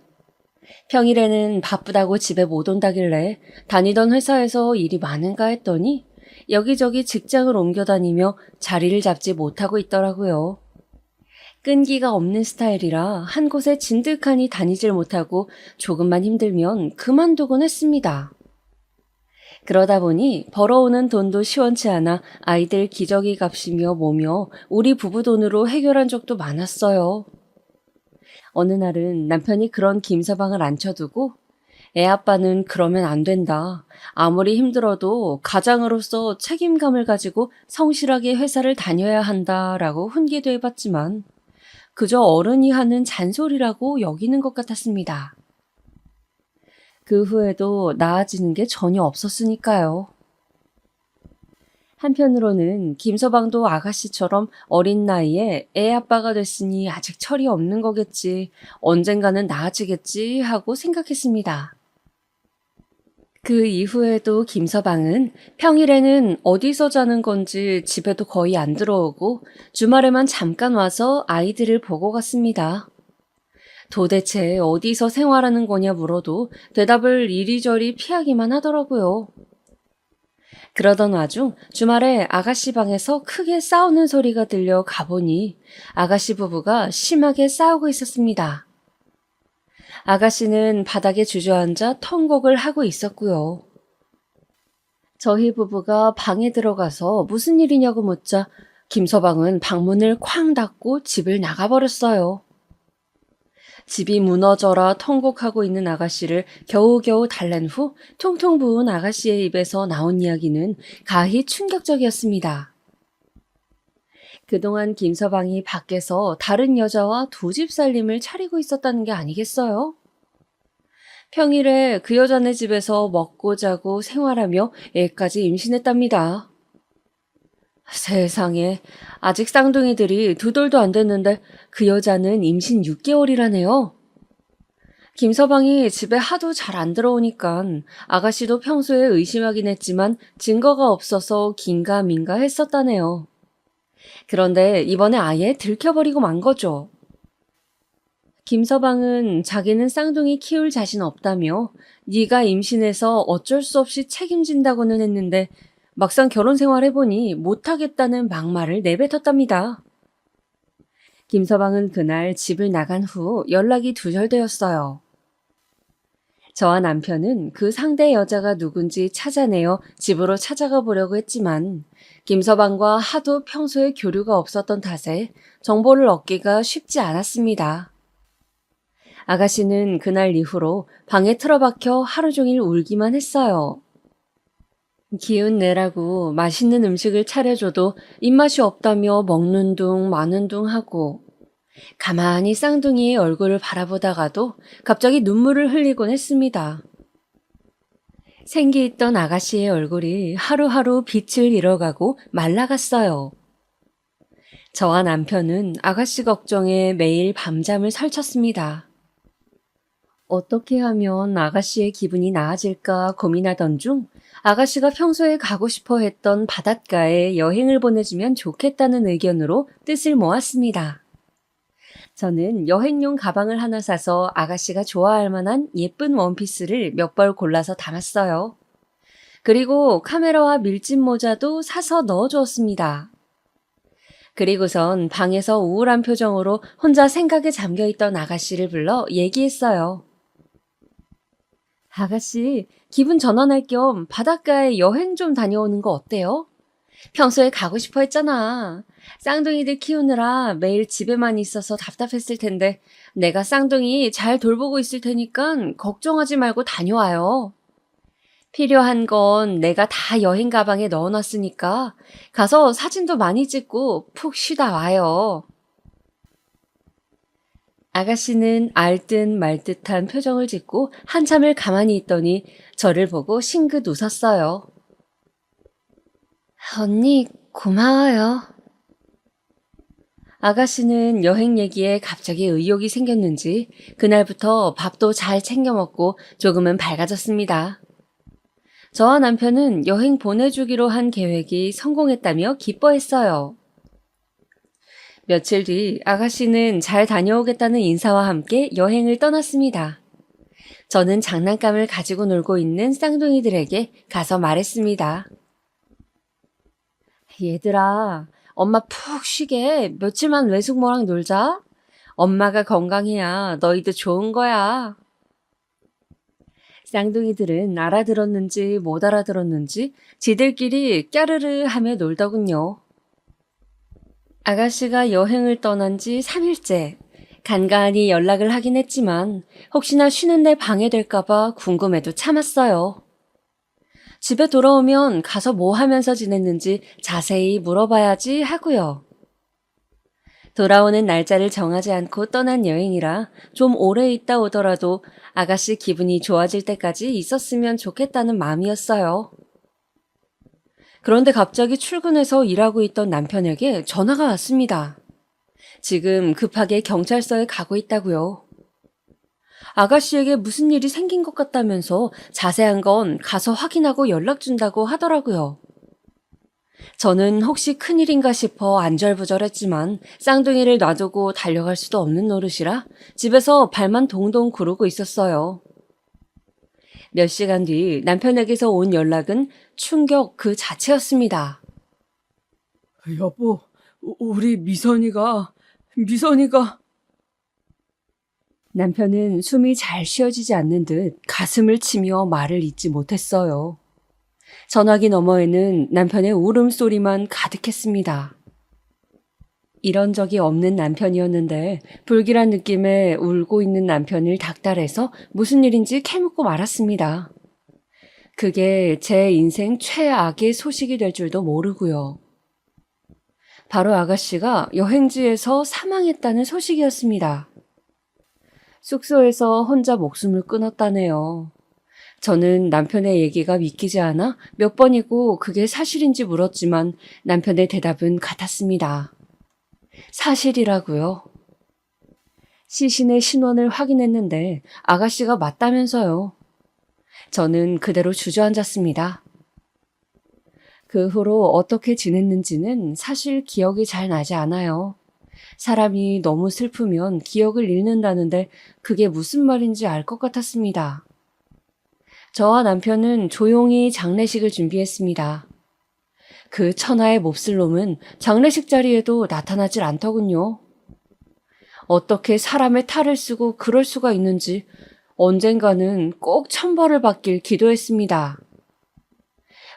[SPEAKER 2] 평일에는 바쁘다고 집에 못 온다길래 다니던 회사에서 일이 많은가 했더니 여기저기 직장을 옮겨 다니며 자리를 잡지 못하고 있더라고요. 끈기가 없는 스타일이라 한 곳에 진득하니 다니질 못하고 조금만 힘들면 그만두곤 했습니다. 그러다 보니 벌어오는 돈도 시원치 않아 아이들 기저귀 값이며 뭐며 우리 부부 돈으로 해결한 적도 많았어요. 어느 날은 남편이 그런 김서방을 앉혀두고 애 아빠는 그러면 안 된다. 아무리 힘들어도 가장으로서 책임감을 가지고 성실하게 회사를 다녀야 한다라고 훈계도 해봤지만 그저 어른이 하는 잔소리라고 여기는 것 같았습니다. 그 후에도 나아지는 게 전혀 없었으니까요. 한편으로는 김서방도 아가씨처럼 어린 나이에 애 아빠가 됐으니 아직 철이 없는 거겠지, 언젠가는 나아지겠지 하고 생각했습니다. 그 이후에도 김서방은 평일에는 어디서 자는 건지 집에도 거의 안 들어오고 주말에만 잠깐 와서 아이들을 보고 갔습니다. 도대체 어디서 생활하는 거냐 물어도 대답을 이리저리 피하기만 하더라고요. 그러던 와중 주말에 아가씨 방에서 크게 싸우는 소리가 들려 가보니 아가씨 부부가 심하게 싸우고 있었습니다. 아가씨는 바닥에 주저앉아 턴곡을 하고 있었고요. 저희 부부가 방에 들어가서 무슨 일이냐고 묻자 김서방은 방문을 쾅 닫고 집을 나가버렸어요. 집이 무너져라 턴곡하고 있는 아가씨를 겨우겨우 달랜 후 퉁퉁 부은 아가씨의 입에서 나온 이야기는 가히 충격적이었습니다. 그동안 김서방이 밖에서 다른 여자와 두 집 살림을 차리고 있었다는 게 아니겠어요? 평일에 그 여자네 집에서 먹고 자고 생활하며 애까지 임신했답니다. 세상에, 아직 쌍둥이들이 두 돌도 안 됐는데 그 여자는 임신 6개월이라네요. 김서방이 집에 하도 잘 안 들어오니까 아가씨도 평소에 의심하긴 했지만 증거가 없어서 긴가민가 했었다네요. 그런데 이번에 아예 들켜버리고 만 거죠. 김서방은 자기는 쌍둥이 키울 자신 없다며 네가 임신해서 어쩔 수 없이 책임진다고는 했는데 막상 결혼 생활해보니 못하겠다는 막말을 내뱉었답니다. 김서방은 그날 집을 나간 후 연락이 두절되었어요. 저와 남편은 그 상대 여자가 누군지 찾아내어 집으로 찾아가 보려고 했지만 김서방과 하도 평소에 교류가 없었던 탓에 정보를 얻기가 쉽지 않았습니다. 아가씨는 그날 이후로 방에 틀어박혀 하루 종일 울기만 했어요. 기운 내라고 맛있는 음식을 차려줘도 입맛이 없다며 먹는 둥 마는 둥 하고 가만히 쌍둥이의 얼굴을 바라보다가도 갑자기 눈물을 흘리곤 했습니다. 생기있던 아가씨의 얼굴이 하루하루 빛을 잃어가고 말라갔어요. 저와 남편은 아가씨 걱정에 매일 밤잠을 설쳤습니다. 어떻게 하면 아가씨의 기분이 나아질까 고민하던 중 아가씨가 평소에 가고 싶어 했던 바닷가에 여행을 보내주면 좋겠다는 의견으로 뜻을 모았습니다. 저는 여행용 가방을 하나 사서 아가씨가 좋아할 만한 예쁜 원피스를 몇 벌 골라서 담았어요. 그리고 카메라와 밀짚 모자도 사서 넣어주었습니다. 그리고선 방에서 우울한 표정으로 혼자 생각에 잠겨있던 아가씨를 불러 얘기했어요. 아가씨, 기분 전환할 겸 바닷가에 여행 좀 다녀오는 거 어때요? 평소에 가고 싶어 했잖아. 쌍둥이들 키우느라 매일 집에만 있어서 답답했을 텐데 내가 쌍둥이 잘 돌보고 있을 테니까 걱정하지 말고 다녀와요. 필요한 건 내가 다 여행 가방에 넣어놨으니까 가서 사진도 많이 찍고 푹 쉬다 와요. 아가씨는 알듯 말듯한 표정을 짓고 한참을 가만히 있더니 저를 보고 싱긋 웃었어요. 언니, 고마워요. 아가씨는 여행 얘기에 갑자기 의욕이 생겼는지 그날부터 밥도 잘 챙겨 먹고 조금은 밝아졌습니다. 저와 남편은 여행 보내주기로 한 계획이 성공했다며 기뻐했어요. 며칠 뒤 아가씨는 잘 다녀오겠다는 인사와 함께 여행을 떠났습니다. 저는 장난감을 가지고 놀고 있는 쌍둥이들에게 가서 말했습니다. 얘들아, 엄마 푹 쉬게 며칠만 외숙모랑 놀자. 엄마가 건강해야 너희도 좋은 거야. 쌍둥이들은 알아들었는지 못 알아들었는지 지들끼리 까르르 하며 놀더군요. 아가씨가 여행을 떠난 지 3일째. 간간히 연락을 하긴 했지만 혹시나 쉬는데 방해될까봐 궁금해도 참았어요. 집에 돌아오면 가서 뭐 하면서 지냈는지 자세히 물어봐야지 하고요. 돌아오는 날짜를 정하지 않고 떠난 여행이라 좀 오래 있다 오더라도 아가씨 기분이 좋아질 때까지 있었으면 좋겠다는 마음이었어요. 그런데 갑자기 출근해서 일하고 있던 남편에게 전화가 왔습니다. 지금 급하게 경찰서에 가고 있다고요. 아가씨에게 무슨 일이 생긴 것 같다면서 자세한 건 가서 확인하고 연락 준다고 하더라고요. 저는 혹시 큰일인가 싶어 안절부절했지만 쌍둥이를 놔두고 달려갈 수도 없는 노릇이라 집에서 발만 동동 구르고 있었어요. 몇 시간 뒤 남편에게서 온 연락은 충격 그 자체였습니다.
[SPEAKER 3] 여보, 우리 미선이가
[SPEAKER 2] 남편은 숨이 잘 쉬어지지 않는 듯 가슴을 치며 말을 잇지 못했어요. 전화기 너머에는 남편의 울음소리만 가득했습니다. 이런 적이 없는 남편이었는데 불길한 느낌에 울고 있는 남편을 닥달해서 무슨 일인지 캐묻고 말았습니다. 그게 제 인생 최악의 소식이 될 줄도 모르고요. 바로 아가씨가 여행지에서 사망했다는 소식이었습니다. 숙소에서 혼자 목숨을 끊었다네요. 저는 남편의 얘기가 믿기지 않아 몇 번이고 그게 사실인지 물었지만 남편의 대답은 같았습니다. 사실이라고요. 시신의 신원을 확인했는데 아가씨가 맞다면서요. 저는 그대로 주저앉았습니다. 그 후로 어떻게 지냈는지는 사실 기억이 잘 나지 않아요. 사람이 너무 슬프면 기억을 잃는다는데 그게 무슨 말인지 알 것 같았습니다. 저와 남편은 조용히 장례식을 준비했습니다. 그 천하의 몹쓸 놈은 장례식 자리에도 나타나질 않더군요. 어떻게 사람의 탈을 쓰고 그럴 수가 있는지 언젠가는 꼭 천벌을 받길 기도했습니다.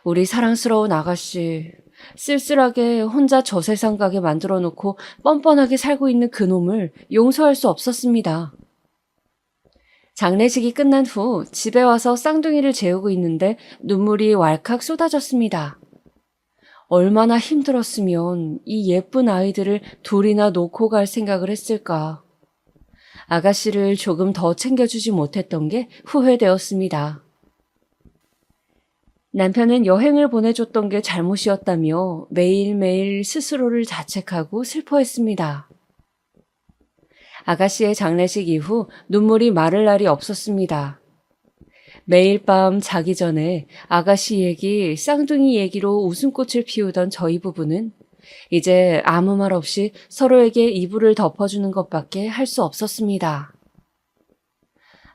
[SPEAKER 2] 우리 사랑스러운 아가씨, 쓸쓸하게 혼자 저 세상 가게 만들어 놓고 뻔뻔하게 살고 있는 그놈을 용서할 수 없었습니다. 장례식이 끝난 후 집에 와서 쌍둥이를 재우고 있는데 눈물이 왈칵 쏟아졌습니다. 얼마나 힘들었으면 이 예쁜 아이들을 둘이나 놓고 갈 생각을 했을까. 아가씨를 조금 더 챙겨주지 못했던 게 후회되었습니다. 남편은 여행을 보내줬던 게 잘못이었다며 매일매일 스스로를 자책하고 슬퍼했습니다. 아가씨의 장례식 이후 눈물이 마를 날이 없었습니다. 매일 밤 자기 전에 아가씨 얘기, 쌍둥이 얘기로 웃음꽃을 피우던 저희 부부는 이제 아무 말 없이 서로에게 이불을 덮어주는 것밖에 할 수 없었습니다.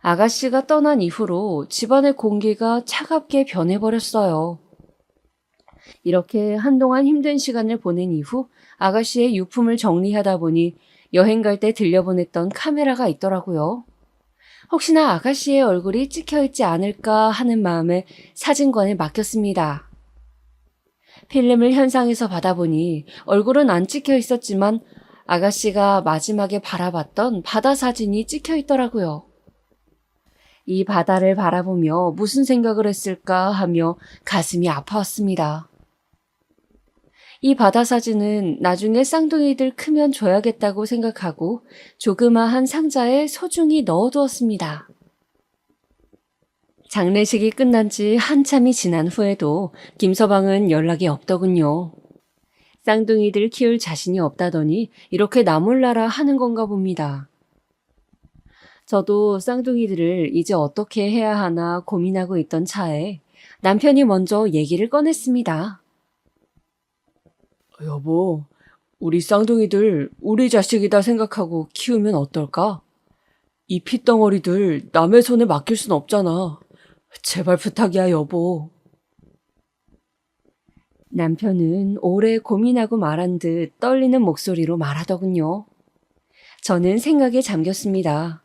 [SPEAKER 2] 아가씨가 떠난 이후로 집안의 공기가 차갑게 변해버렸어요. 이렇게 한동안 힘든 시간을 보낸 이후 아가씨의 유품을 정리하다 보니 여행 갈 때 들려보냈던 카메라가 있더라고요. 혹시나 아가씨의 얼굴이 찍혀있지 않을까 하는 마음에 사진관에 맡겼습니다. 필름을 현상에서 받아보니 얼굴은 안 찍혀 있었지만 아가씨가 마지막에 바라봤던 바다 사진이 찍혀 있더라고요. 이 바다를 바라보며 무슨 생각을 했을까 하며 가슴이 아파왔습니다. 이 바다 사진은 나중에 쌍둥이들 크면 줘야겠다고 생각하고 조그마한 상자에 소중히 넣어두었습니다. 장례식이 끝난 지 한참이 지난 후에도 김서방은 연락이 없더군요. 쌍둥이들 키울 자신이 없다더니 이렇게 나몰라라 하는 건가 봅니다. 저도 쌍둥이들을 이제 어떻게 해야 하나 고민하고 있던 차에 남편이 먼저 얘기를 꺼냈습니다.
[SPEAKER 3] 여보, 우리 쌍둥이들 우리 자식이다 생각하고 키우면 어떨까? 이 핏덩어리들 남의 손에 맡길 순 없잖아. 제발 부탁이야, 여보.
[SPEAKER 2] 남편은 오래 고민하고 말한 듯 떨리는 목소리로 말하더군요. 저는 생각에 잠겼습니다.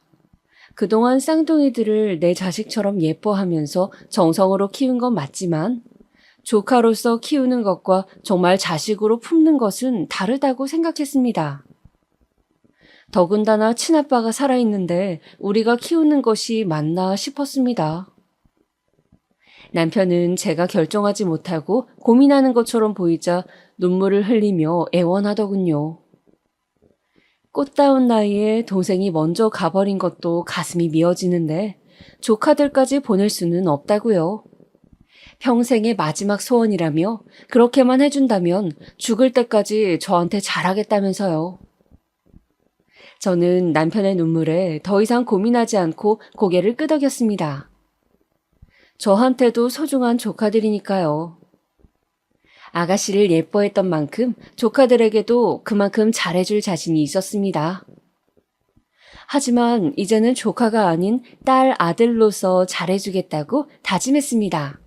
[SPEAKER 2] 그동안 쌍둥이들을 내 자식처럼 예뻐하면서 정성으로 키운 건 맞지만 조카로서 키우는 것과 정말 자식으로 품는 것은 다르다고 생각했습니다. 더군다나 친아빠가 살아있는데 우리가 키우는 것이 맞나 싶었습니다. 남편은 제가 결정하지 못하고 고민하는 것처럼 보이자 눈물을 흘리며 애원하더군요. 꽃다운 나이에 동생이 먼저 가버린 것도 가슴이 미어지는데 조카들까지 보낼 수는 없다고요. 평생의 마지막 소원이라며 그렇게만 해준다면 죽을 때까지 저한테 잘하겠다면서요. 저는 남편의 눈물에 더 이상 고민하지 않고 고개를 끄덕였습니다. 저한테도 소중한 조카들이니까요. 아가씨를 예뻐했던 만큼 조카들에게도 그만큼 잘해줄 자신이 있었습니다. 하지만 이제는 조카가 아닌 딸 아들로서 잘해주겠다고 다짐했습니다.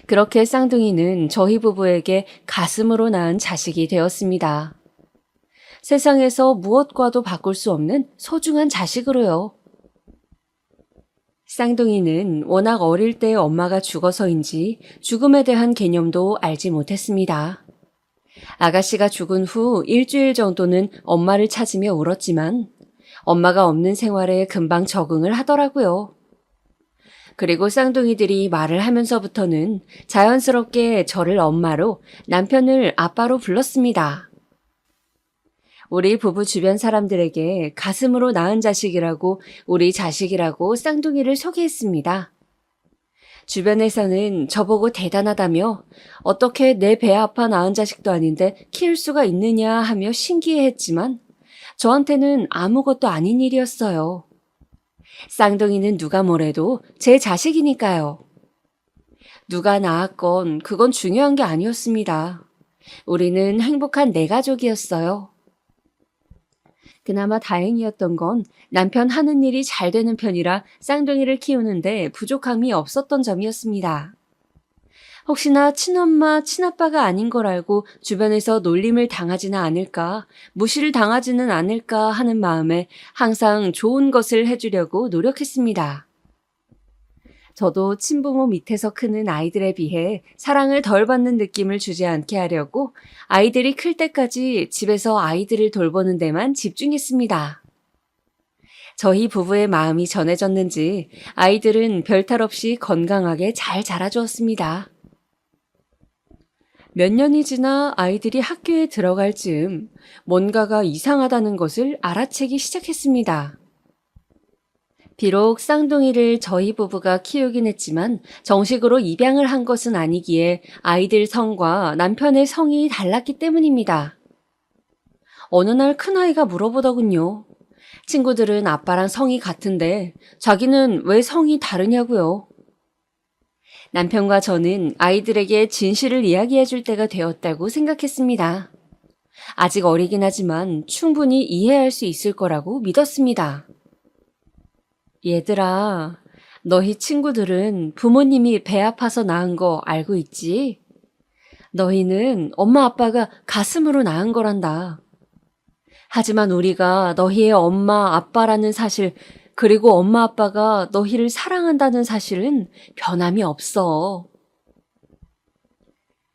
[SPEAKER 2] 그렇게 쌍둥이는 저희 부부에게 가슴으로 낳은 자식이 되었습니다. 세상에서 무엇과도 바꿀 수 없는 소중한 자식으로요. 쌍둥이는 워낙 어릴 때 엄마가 죽어서인지 죽음에 대한 개념도 알지 못했습니다. 아가씨가 죽은 후 일주일 정도는 엄마를 찾으며 울었지만 엄마가 없는 생활에 금방 적응을 하더라고요. 그리고 쌍둥이들이 말을 하면서부터는 자연스럽게 저를 엄마로, 남편을 아빠로 불렀습니다. 우리 부부 주변 사람들에게 가슴으로 낳은 자식이라고, 우리 자식이라고 쌍둥이를 소개했습니다. 주변에서는 저보고 대단하다며 어떻게 내 배 아파 낳은 자식도 아닌데 키울 수가 있느냐 하며 신기해했지만 저한테는 아무것도 아닌 일이었어요. 쌍둥이는 누가 뭐래도 제 자식이니까요. 누가 낳았건 그건 중요한 게 아니었습니다. 우리는 행복한 내 가족이었어요. 그나마 다행이었던 건 남편 하는 일이 잘 되는 편이라 쌍둥이를 키우는데 부족함이 없었던 점이었습니다. 혹시나 친엄마, 친아빠가 아닌 걸 알고 주변에서 놀림을 당하지는 않을까, 무시를 당하지는 않을까 하는 마음에 항상 좋은 것을 해주려고 노력했습니다. 저도 친부모 밑에서 크는 아이들에 비해 사랑을 덜 받는 느낌을 주지 않게 하려고 아이들이 클 때까지 집에서 아이들을 돌보는 데만 집중했습니다. 저희 부부의 마음이 전해졌는지 아이들은 별탈 없이 건강하게 잘 자라주었습니다. 몇 년이 지나 아이들이 학교에 들어갈 즈음 뭔가가 이상하다는 것을 알아채기 시작했습니다. 비록 쌍둥이를 저희 부부가 키우긴 했지만 정식으로 입양을 한 것은 아니기에 아이들 성과 남편의 성이 달랐기 때문입니다. 어느 날 큰아이가 물어보더군요. 친구들은 아빠랑 성이 같은데 자기는 왜 성이 다르냐고요. 남편과 저는 아이들에게 진실을 이야기해 줄 때가 되었다고 생각했습니다. 아직 어리긴 하지만 충분히 이해할 수 있을 거라고 믿었습니다. 얘들아, 너희 친구들은 부모님이 배 아파서 낳은 거 알고 있지? 너희는 엄마 아빠가 가슴으로 낳은 거란다. 하지만 우리가 너희의 엄마 아빠라는 사실, 그리고 엄마 아빠가 너희를 사랑한다는 사실은 변함이 없어.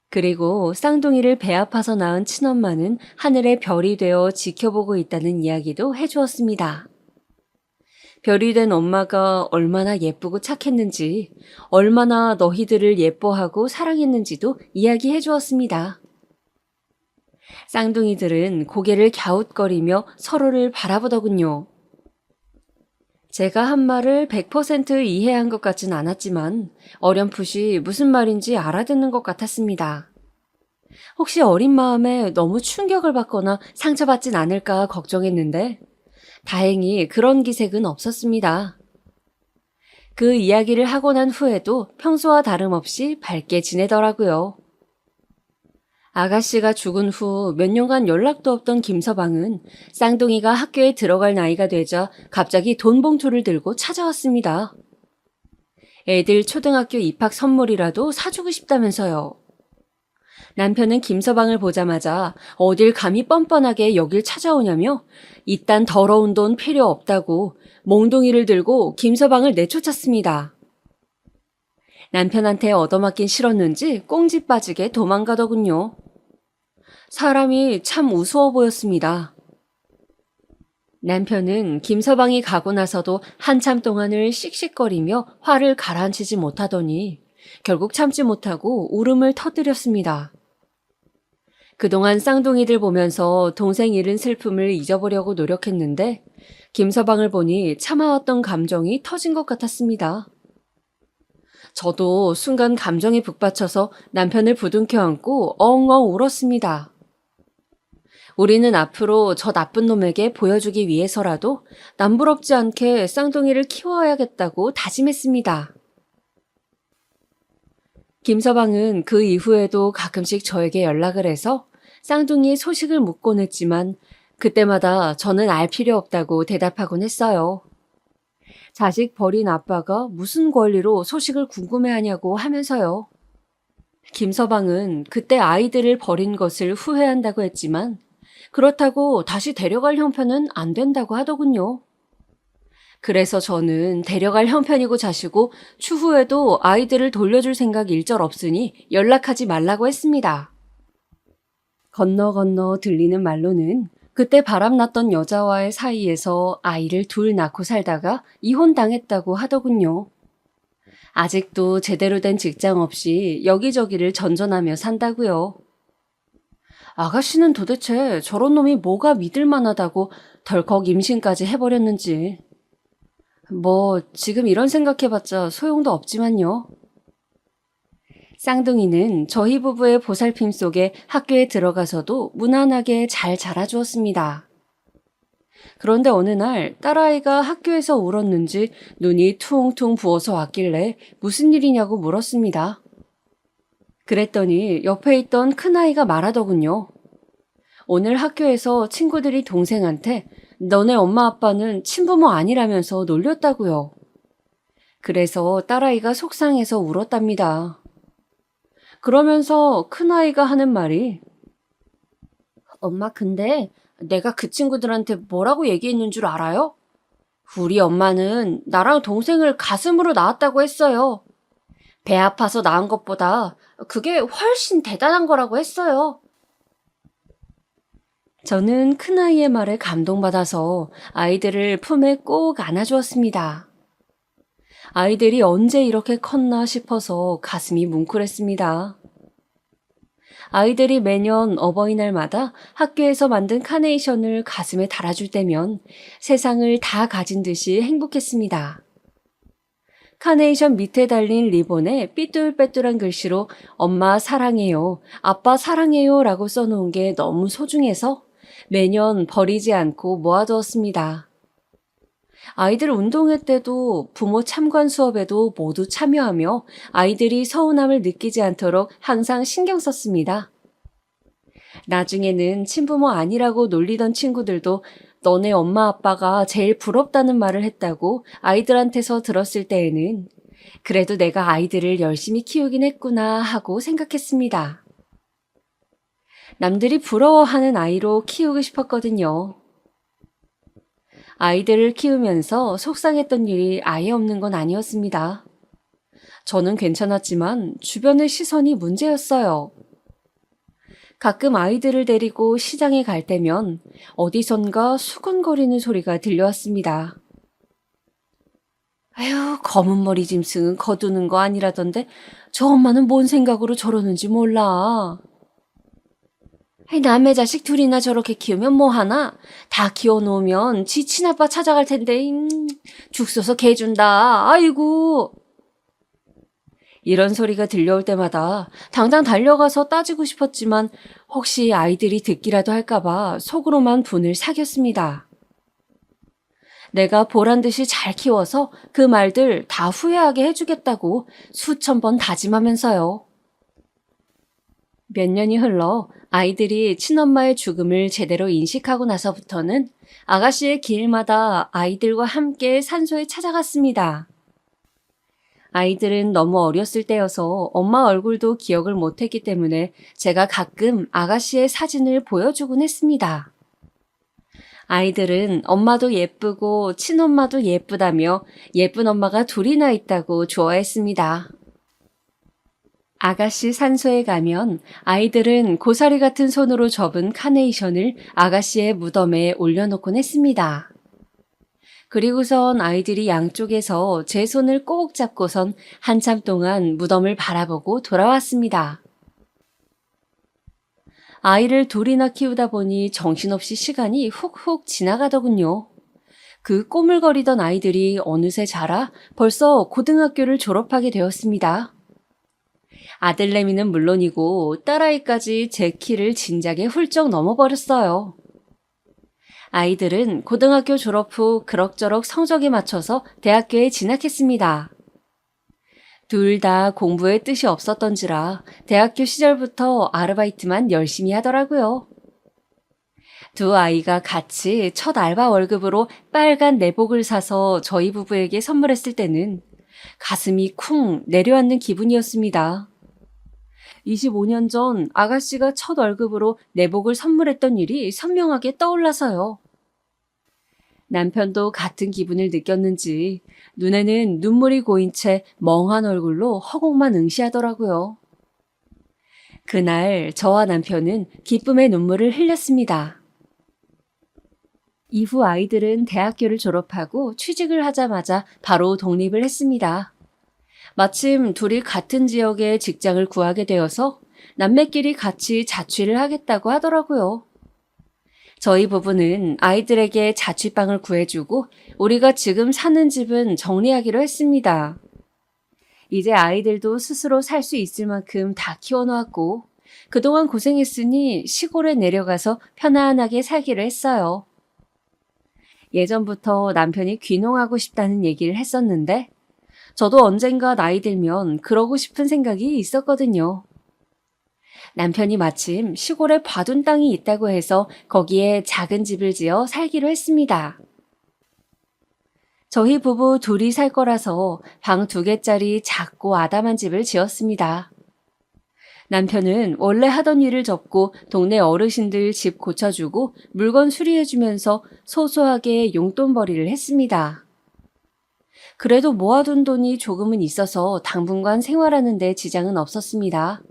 [SPEAKER 2] 그리고 쌍둥이를 배 아파서 낳은 친엄마는 하늘의 별이 되어 지켜보고 있다는 이야기도 해주었습니다. 별이 된 엄마가 얼마나 예쁘고 착했는지, 얼마나 너희들을 예뻐하고 사랑했는지도 이야기해 주었습니다. 쌍둥이들은 고개를 갸웃거리며 서로를 바라보더군요. 제가 한 말을 100% 이해한 것 같진 않았지만 어렴풋이 무슨 말인지 알아듣는 것 같았습니다. 혹시 어린 마음에 너무 충격을 받거나 상처받진 않을까 걱정했는데 다행히 그런 기색은 없었습니다. 그 이야기를 하고 난 후에도 평소와 다름없이 밝게 지내더라고요. 아가씨가 죽은 후 몇 년간 연락도 없던 김서방은 쌍둥이가 학교에 들어갈 나이가 되자 갑자기 돈 봉투를 들고 찾아왔습니다. 애들 초등학교 입학 선물이라도 사주고 싶다면서요. 남편은 김서방을 보자마자 어딜 감히 뻔뻔하게 여길 찾아오냐며 이딴 더러운 돈 필요 없다고 몽둥이를 들고 김서방을 내쫓았습니다. 남편한테 얻어맞긴 싫었는지 꽁지 빠지게 도망가더군요. 사람이 참 우스워 보였습니다. 남편은 김서방이 가고 나서도 한참 동안을 씩씩거리며 화를 가라앉히지 못하더니 결국 참지 못하고 울음을 터뜨렸습니다. 그동안 쌍둥이들 보면서 동생 잃은 슬픔을 잊어보려고 노력했는데 김서방을 보니 참아왔던 감정이 터진 것 같았습니다. 저도 순간 감정에 북받쳐서 남편을 부둥켜 안고 엉엉 울었습니다. 우리는 앞으로 저 나쁜 놈에게 보여주기 위해서라도 남부럽지 않게 쌍둥이를 키워야겠다고 다짐했습니다. 김서방은 그 이후에도 가끔씩 저에게 연락을 해서 쌍둥이의 소식을 묻곤 했지만 그때마다 저는 알 필요 없다고 대답하곤 했어요. 자식 버린 아빠가 무슨 권리로 소식을 궁금해하냐고 하면서요. 김서방은 그때 아이들을 버린 것을 후회한다고 했지만 그렇다고 다시 데려갈 형편은 안 된다고 하더군요. 그래서 저는 데려갈 형편이고 자시고 추후에도 아이들을 돌려줄 생각 일절 없으니 연락하지 말라고 했습니다. 건너 건너 들리는 말로는 그때 바람났던 여자와의 사이에서 아이를 둘 낳고 살다가 이혼당했다고 하더군요. 아직도 제대로 된 직장 없이 여기저기를 전전하며 산다고요. 아가씨는 도대체 저런 놈이 뭐가 믿을 만하다고 덜컥 임신까지 해버렸는지. 뭐 지금 이런 생각해봤자 소용도 없지만요. 쌍둥이는 저희 부부의 보살핌 속에 학교에 들어가서도 무난하게 잘 자라주었습니다. 그런데 어느 날 딸아이가 학교에서 울었는지 눈이 퉁퉁 부어서 왔길래 무슨 일이냐고 물었습니다. 그랬더니 옆에 있던 큰아이가 말하더군요. 오늘 학교에서 친구들이 동생한테 너네 엄마 아빠는 친부모 아니라면서 놀렸다고요. 그래서 딸아이가 속상해서 울었답니다. 그러면서 큰아이가 하는 말이 엄마 근데 내가 그 친구들한테 뭐라고 얘기했는 줄 알아요? 우리 엄마는 나랑 동생을 가슴으로 낳았다고 했어요. 배 아파서 낳은 것보다 그게 훨씬 대단한 거라고 했어요. 저는 큰아이의 말에 감동받아서 아이들을 품에 꼭 안아주었습니다. 아이들이 언제 이렇게 컸나 싶어서 가슴이 뭉클했습니다. 아이들이 매년 어버이날마다 학교에서 만든 카네이션을 가슴에 달아줄 때면 세상을 다 가진 듯이 행복했습니다. 카네이션 밑에 달린 리본에 삐뚤빼뚤한 글씨로 엄마 사랑해요, 아빠 사랑해요 라고 써놓은 게 너무 소중해서 매년 버리지 않고 모아두었습니다. 아이들 운동회 때도 부모 참관 수업에도 모두 참여하며 아이들이 서운함을 느끼지 않도록 항상 신경 썼습니다. 나중에는 친부모 아니라고 놀리던 친구들도 너네 엄마 아빠가 제일 부럽다는 말을 했다고 아이들한테서 들었을 때에는 그래도 내가 아이들을 열심히 키우긴 했구나 하고 생각했습니다. 남들이 부러워하는 아이로 키우고 싶었거든요. 아이들을 키우면서 속상했던 일이 아예 없는 건 아니었습니다. 저는 괜찮았지만 주변의 시선이 문제였어요. 가끔 아이들을 데리고 시장에 갈 때면 어디선가 수근거리는 소리가 들려왔습니다. 아휴, 검은 머리 짐승은 거두는 거 아니라던데 저 엄마는 뭔 생각으로 저러는지 몰라. 남의 자식 둘이나 저렇게 키우면 뭐하나? 다 키워놓으면 지 친아빠 찾아갈 텐데 죽 써서 개 준다. 아이고. 이런 소리가 들려올 때마다 당장 달려가서 따지고 싶었지만 혹시 아이들이 듣기라도 할까봐 속으로만 분을 사겼습니다. 내가 보란듯이 잘 키워서 그 말들 다 후회하게 해주겠다고 수천 번 다짐하면서요. 몇 년이 흘러 아이들이 친엄마의 죽음을 제대로 인식하고 나서부터는 아가씨의 길마다 아이들과 함께 산소에 찾아갔습니다. 아이들은 너무 어렸을 때여서 엄마 얼굴도 기억을 못했기 때문에 제가 가끔 아가씨의 사진을 보여주곤 했습니다. 아이들은 엄마도 예쁘고 친엄마도 예쁘다며 예쁜 엄마가 둘이나 있다고 좋아했습니다. 아가씨 산소에 가면 아이들은 고사리 같은 손으로 접은 카네이션을 아가씨의 무덤에 올려놓곤 했습니다. 그리고선 아이들이 양쪽에서 제 손을 꼭 잡고선 한참 동안 무덤을 바라보고 돌아왔습니다. 아이를 둘이나 키우다 보니 정신없이 시간이 훅훅 지나가더군요. 그 꼬물거리던 아이들이 어느새 자라 벌써 고등학교를 졸업하게 되었습니다. 아들내미는 물론이고 딸아이까지 제 키를 진작에 훌쩍 넘어버렸어요. 아이들은 고등학교 졸업 후 그럭저럭 성적에 맞춰서 대학교에 진학했습니다. 둘 다 공부에 뜻이 없었던지라 대학교 시절부터 아르바이트만 열심히 하더라고요. 두 아이가 같이 첫 알바 월급으로 빨간 내복을 사서 저희 부부에게 선물했을 때는 가슴이 쿵 내려앉는 기분이었습니다. 25년 전 아가씨가 첫 월급으로 내복을 선물했던 일이 선명하게 떠올라서요. 남편도 같은 기분을 느꼈는지 눈에는 눈물이 고인 채 멍한 얼굴로 허공만 응시하더라고요. 그날 저와 남편은 기쁨의 눈물을 흘렸습니다. 이후 아이들은 대학교를 졸업하고 취직을 하자마자 바로 독립을 했습니다. 마침 둘이 같은 지역에 직장을 구하게 되어서 남매끼리 같이 자취를 하겠다고 하더라고요. 저희 부부는 아이들에게 자취방을 구해주고 우리가 지금 사는 집은 정리하기로 했습니다. 이제 아이들도 스스로 살 수 있을 만큼 다 키워놓았고 그동안 고생했으니 시골에 내려가서 편안하게 살기로 했어요. 예전부터 남편이 귀농하고 싶다는 얘기를 했었는데 저도 언젠가 나이 들면 그러고 싶은 생각이 있었거든요. 남편이 마침 시골에 봐둔 땅이 있다고 해서 거기에 작은 집을 지어 살기로 했습니다. 저희 부부 둘이 살 거라서 방 2개짜리 작고 아담한 집을 지었습니다. 남편은 원래 하던 일을 접고 동네 어르신들 집 고쳐주고 물건 수리해주면서 소소하게 용돈벌이를 했습니다. 그래도 모아둔 돈이 조금은 있어서 당분간 생활하는 데 지장은 없었습니다.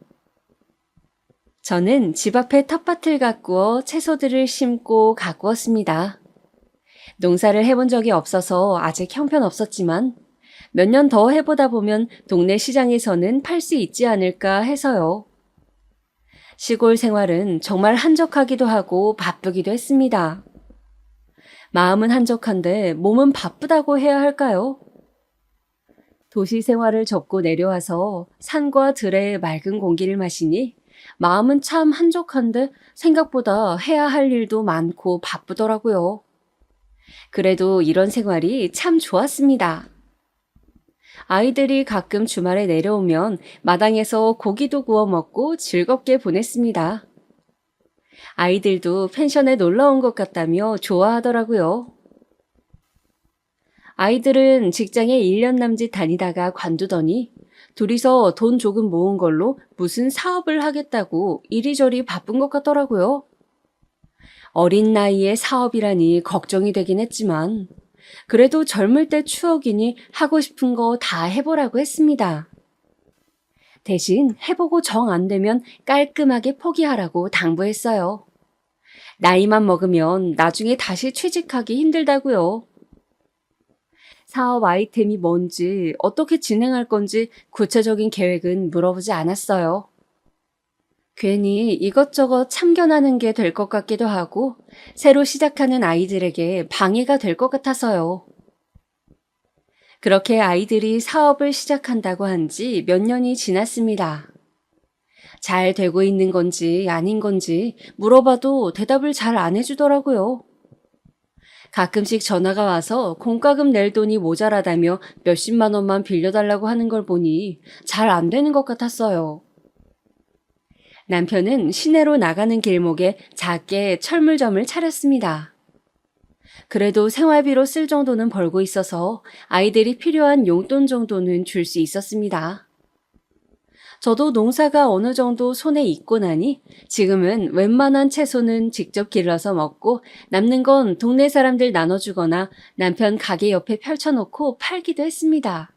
[SPEAKER 2] 저는 집 앞에 텃밭을 가꾸어 채소들을 심고 가꾸었습니다. 농사를 해본 적이 없어서 아직 형편없었지만 몇 년 더 해보다 보면 동네 시장에서는 팔 수 있지 않을까 해서요. 시골 생활은 정말 한적하기도 하고 바쁘기도 했습니다. 마음은 한적한데 몸은 바쁘다고 해야 할까요? 도시 생활을 접고 내려와서 산과 들의 맑은 공기를 마시니 마음은 참 한적한데 생각보다 해야 할 일도 많고 바쁘더라고요. 그래도 이런 생활이 참 좋았습니다. 아이들이 가끔 주말에 내려오면 마당에서 고기도 구워 먹고 즐겁게 보냈습니다. 아이들도 펜션에 놀러 온 것 같다며 좋아하더라고요. 아이들은 직장에 1년 남짓 다니다가 관두더니 둘이서 돈 조금 모은 걸로 무슨 사업을 하겠다고 이리저리 바쁜 것 같더라고요. 어린 나이에 사업이라니 걱정이 되긴 했지만 그래도 젊을 때 추억이니 하고 싶은 거 다 해보라고 했습니다. 대신 해보고 정 안 되면 깔끔하게 포기하라고 당부했어요. 나이만 먹으면 나중에 다시 취직하기 힘들다고요. 사업 아이템이 뭔지, 어떻게 진행할 건지 구체적인 계획은 물어보지 않았어요. 괜히 이것저것 참견하는 게 될 것 같기도 하고 새로 시작하는 아이들에게 방해가 될 것 같아서요. 그렇게 아이들이 사업을 시작한다고 한 지 몇 년이 지났습니다. 잘 되고 있는 건지 아닌 건지 물어봐도 대답을 잘 안 해주더라고요. 가끔씩 전화가 와서 공과금 낼 돈이 모자라다며 몇십만 원만 빌려달라고 하는 걸 보니 잘 안 되는 것 같았어요. 남편은 시내로 나가는 길목에 작게 철물점을 차렸습니다. 그래도 생활비로 쓸 정도는 벌고 있어서 아이들이 필요한 용돈 정도는 줄 수 있었습니다. 저도 농사가 어느 정도 손에 익고 나니 지금은 웬만한 채소는 직접 길러서 먹고 남는 건 동네 사람들 나눠주거나 남편 가게 옆에 펼쳐놓고 팔기도 했습니다.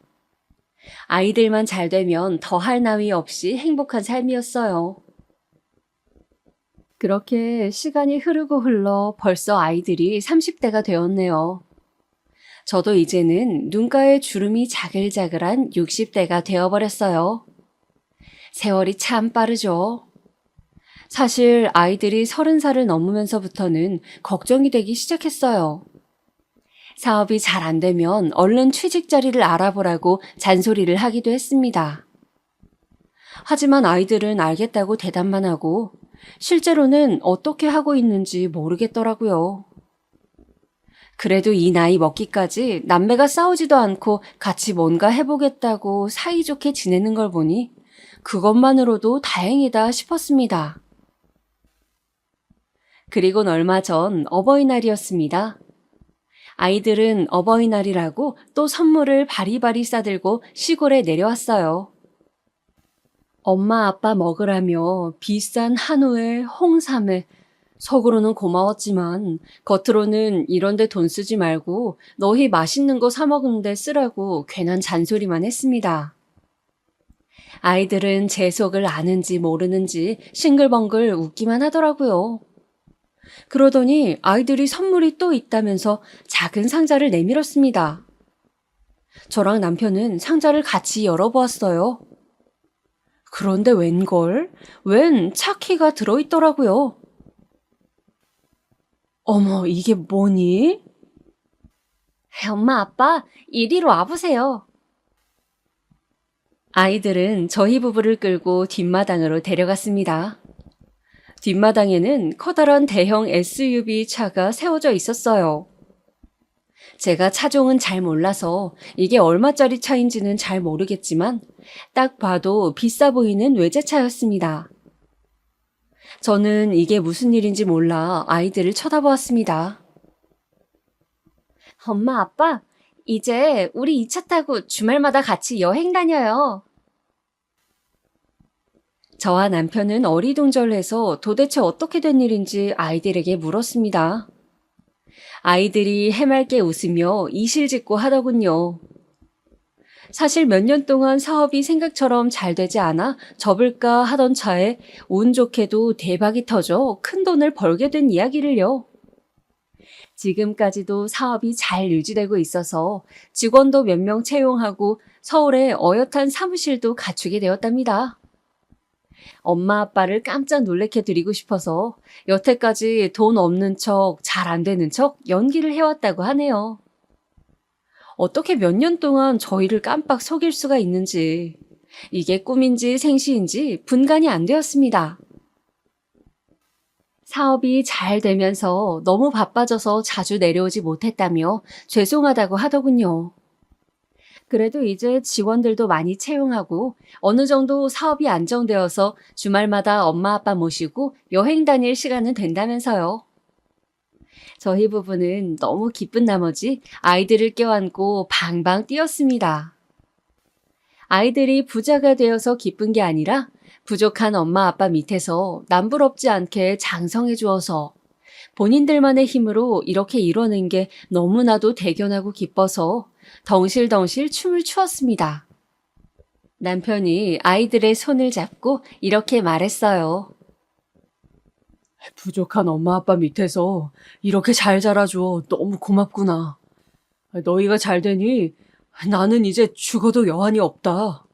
[SPEAKER 2] 아이들만 잘 되면 더할 나위 없이 행복한 삶이었어요. 그렇게 시간이 흐르고 흘러 벌써 아이들이 30대가 되었네요. 저도 이제는 눈가에 주름이 자글자글한 60대가 되어버렸어요. 세월이 참 빠르죠. 사실 아이들이 30살을 넘으면서부터는 걱정이 되기 시작했어요. 사업이 잘 안 되면 얼른 취직 자리를 알아보라고 잔소리를 하기도 했습니다. 하지만 아이들은 알겠다고 대답만 하고 실제로는 어떻게 하고 있는지 모르겠더라고요. 그래도 이 나이 먹기까지 남매가 싸우지도 않고 같이 뭔가 해보겠다고 사이좋게 지내는 걸 보니 그것만으로도 다행이다 싶었습니다. 그리곤 얼마 전 어버이날이었습니다. 아이들은 어버이날이라고 또 선물을 바리바리 싸들고 시골에 내려왔어요. 엄마 아빠 먹으라며 비싼 한우에 홍삼에 속으로는 고마웠지만 겉으로는 이런데 돈 쓰지 말고 너희 맛있는 거 사 먹는데 쓰라고 괜한 잔소리만 했습니다. 아이들은 제 속을 아는지 모르는지 싱글벙글 웃기만 하더라고요. 그러더니 아이들이 선물이 또 있다면서 작은 상자를 내밀었습니다. 저랑 남편은 상자를 같이 열어보았어요. 그런데 웬 차키가 들어있더라고요. 어머, 이게 뭐니? 엄마, 아빠, 이리로 와보세요. 아이들은 저희 부부를 끌고 뒷마당으로 데려갔습니다. 뒷마당에는 커다란 대형 SUV 차가 세워져 있었어요. 제가 차종은 잘 몰라서 이게 얼마짜리 차인지는 잘 모르겠지만 딱 봐도 비싸 보이는 외제차였습니다. 저는 이게 무슨 일인지 몰라 아이들을 쳐다보았습니다. 엄마, 아빠, 이제 우리 이 차 타고 주말마다 같이 여행 다녀요. 저와 남편은 어리둥절해서 도대체 어떻게 된 일인지 아이들에게 물었습니다. 아이들이 해맑게 웃으며 이실직고 하더군요. 사실 몇 년 동안 사업이 생각처럼 잘 되지 않아 접을까 하던 차에 운 좋게도 대박이 터져 큰 돈을 벌게 된 이야기를요. 지금까지도 사업이 잘 유지되고 있어서 직원도 몇 명 채용하고 서울에 어엿한 사무실도 갖추게 되었답니다. 엄마 아빠를 깜짝 놀래켜 드리고 싶어서 여태까지 돈 없는 척, 잘 안 되는 척 연기를 해왔다고 하네요. 어떻게 몇 년 동안 저희를 깜빡 속일 수가 있는지, 이게 꿈인지 생시인지 분간이 안 되었습니다. 사업이 잘 되면서 너무 바빠져서 자주 내려오지 못했다며 죄송하다고 하더군요. 그래도 이제 직원들도 많이 채용하고 어느 정도 사업이 안정되어서 주말마다 엄마 아빠 모시고 여행 다닐 시간은 된다면서요. 저희 부부는 너무 기쁜 나머지 아이들을 껴안고 방방 뛰었습니다. 아이들이 부자가 되어서 기쁜 게 아니라 부족한 엄마 아빠 밑에서 남부럽지 않게 장성해 주어서 본인들만의 힘으로 이렇게 이뤄낸 게 너무나도 대견하고 기뻐서 덩실덩실 춤을 추었습니다. 남편이 아이들의 손을 잡고 이렇게 말했어요.
[SPEAKER 3] 부족한 엄마 아빠 밑에서 이렇게 잘 자라줘 너무 고맙구나. 너희가 잘 되니 나는 이제 죽어도 여한이 없다.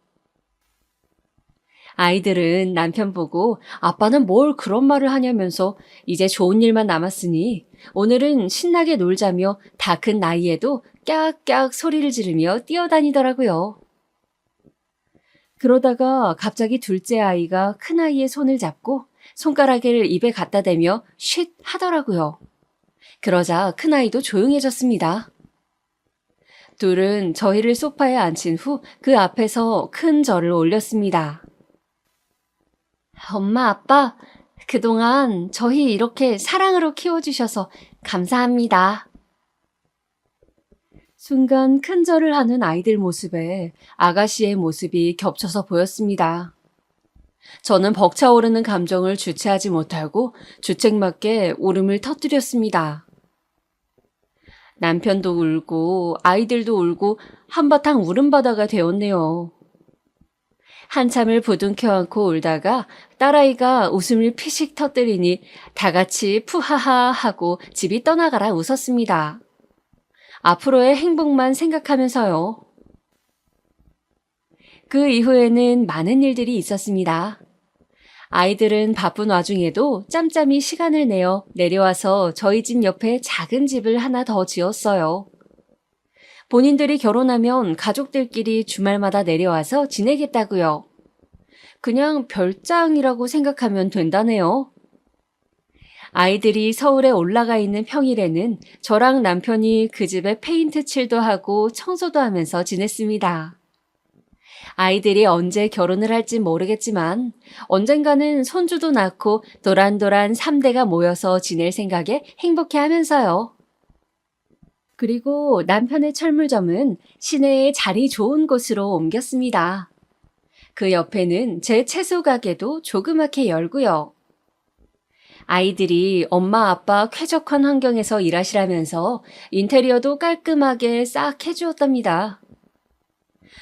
[SPEAKER 2] 아이들은 남편 보고 아빠는 뭘 그런 말을 하냐면서 이제 좋은 일만 남았으니 오늘은 신나게 놀자며 다 큰 나이에도 깍깍 소리를 지르며 뛰어다니더라고요. 그러다가 갑자기 둘째 아이가 큰 아이의 손을 잡고 손가락을 입에 갖다 대며 쉿 하더라고요. 그러자 큰 아이도 조용해졌습니다. 둘은 저희를 소파에 앉힌 후 그 앞에서 큰 절을 올렸습니다. 엄마, 아빠, 그동안 저희 이렇게 사랑으로 키워주셔서 감사합니다. 순간 큰 절을 하는 아이들 모습에 아가씨의 모습이 겹쳐서 보였습니다. 저는 벅차오르는 감정을 주체하지 못하고 주책맞게 울음을 터뜨렸습니다. 남편도 울고 아이들도 울고 한바탕 울음바다가 되었네요. 한참을 부둥켜 안고 울다가 딸아이가 웃음을 피식 터뜨리니 다 같이 푸하하 하고 집이 떠나가라 웃었습니다. 앞으로의 행복만 생각하면서요. 그 이후에는 많은 일들이 있었습니다. 아이들은 바쁜 와중에도 짬짬이 시간을 내어 내려와서 저희 집 옆에 작은 집을 하나 더 지었어요. 본인들이 결혼하면 가족들끼리 주말마다 내려와서 지내겠다고요. 그냥 별장이라고 생각하면 된다네요. 아이들이 서울에 올라가 있는 평일에는 저랑 남편이 그 집에 페인트 칠도 하고 청소도 하면서 지냈습니다. 아이들이 언제 결혼을 할지 모르겠지만 언젠가는 손주도 낳고 도란도란 3대가 모여서 지낼 생각에 행복해 하면서요. 그리고 남편의 철물점은 시내에 자리 좋은 곳으로 옮겼습니다. 그 옆에는 제 채소 가게도 조그맣게 열고요. 아이들이 엄마 아빠 쾌적한 환경에서 일하시라면서 인테리어도 깔끔하게 싹 해주었답니다.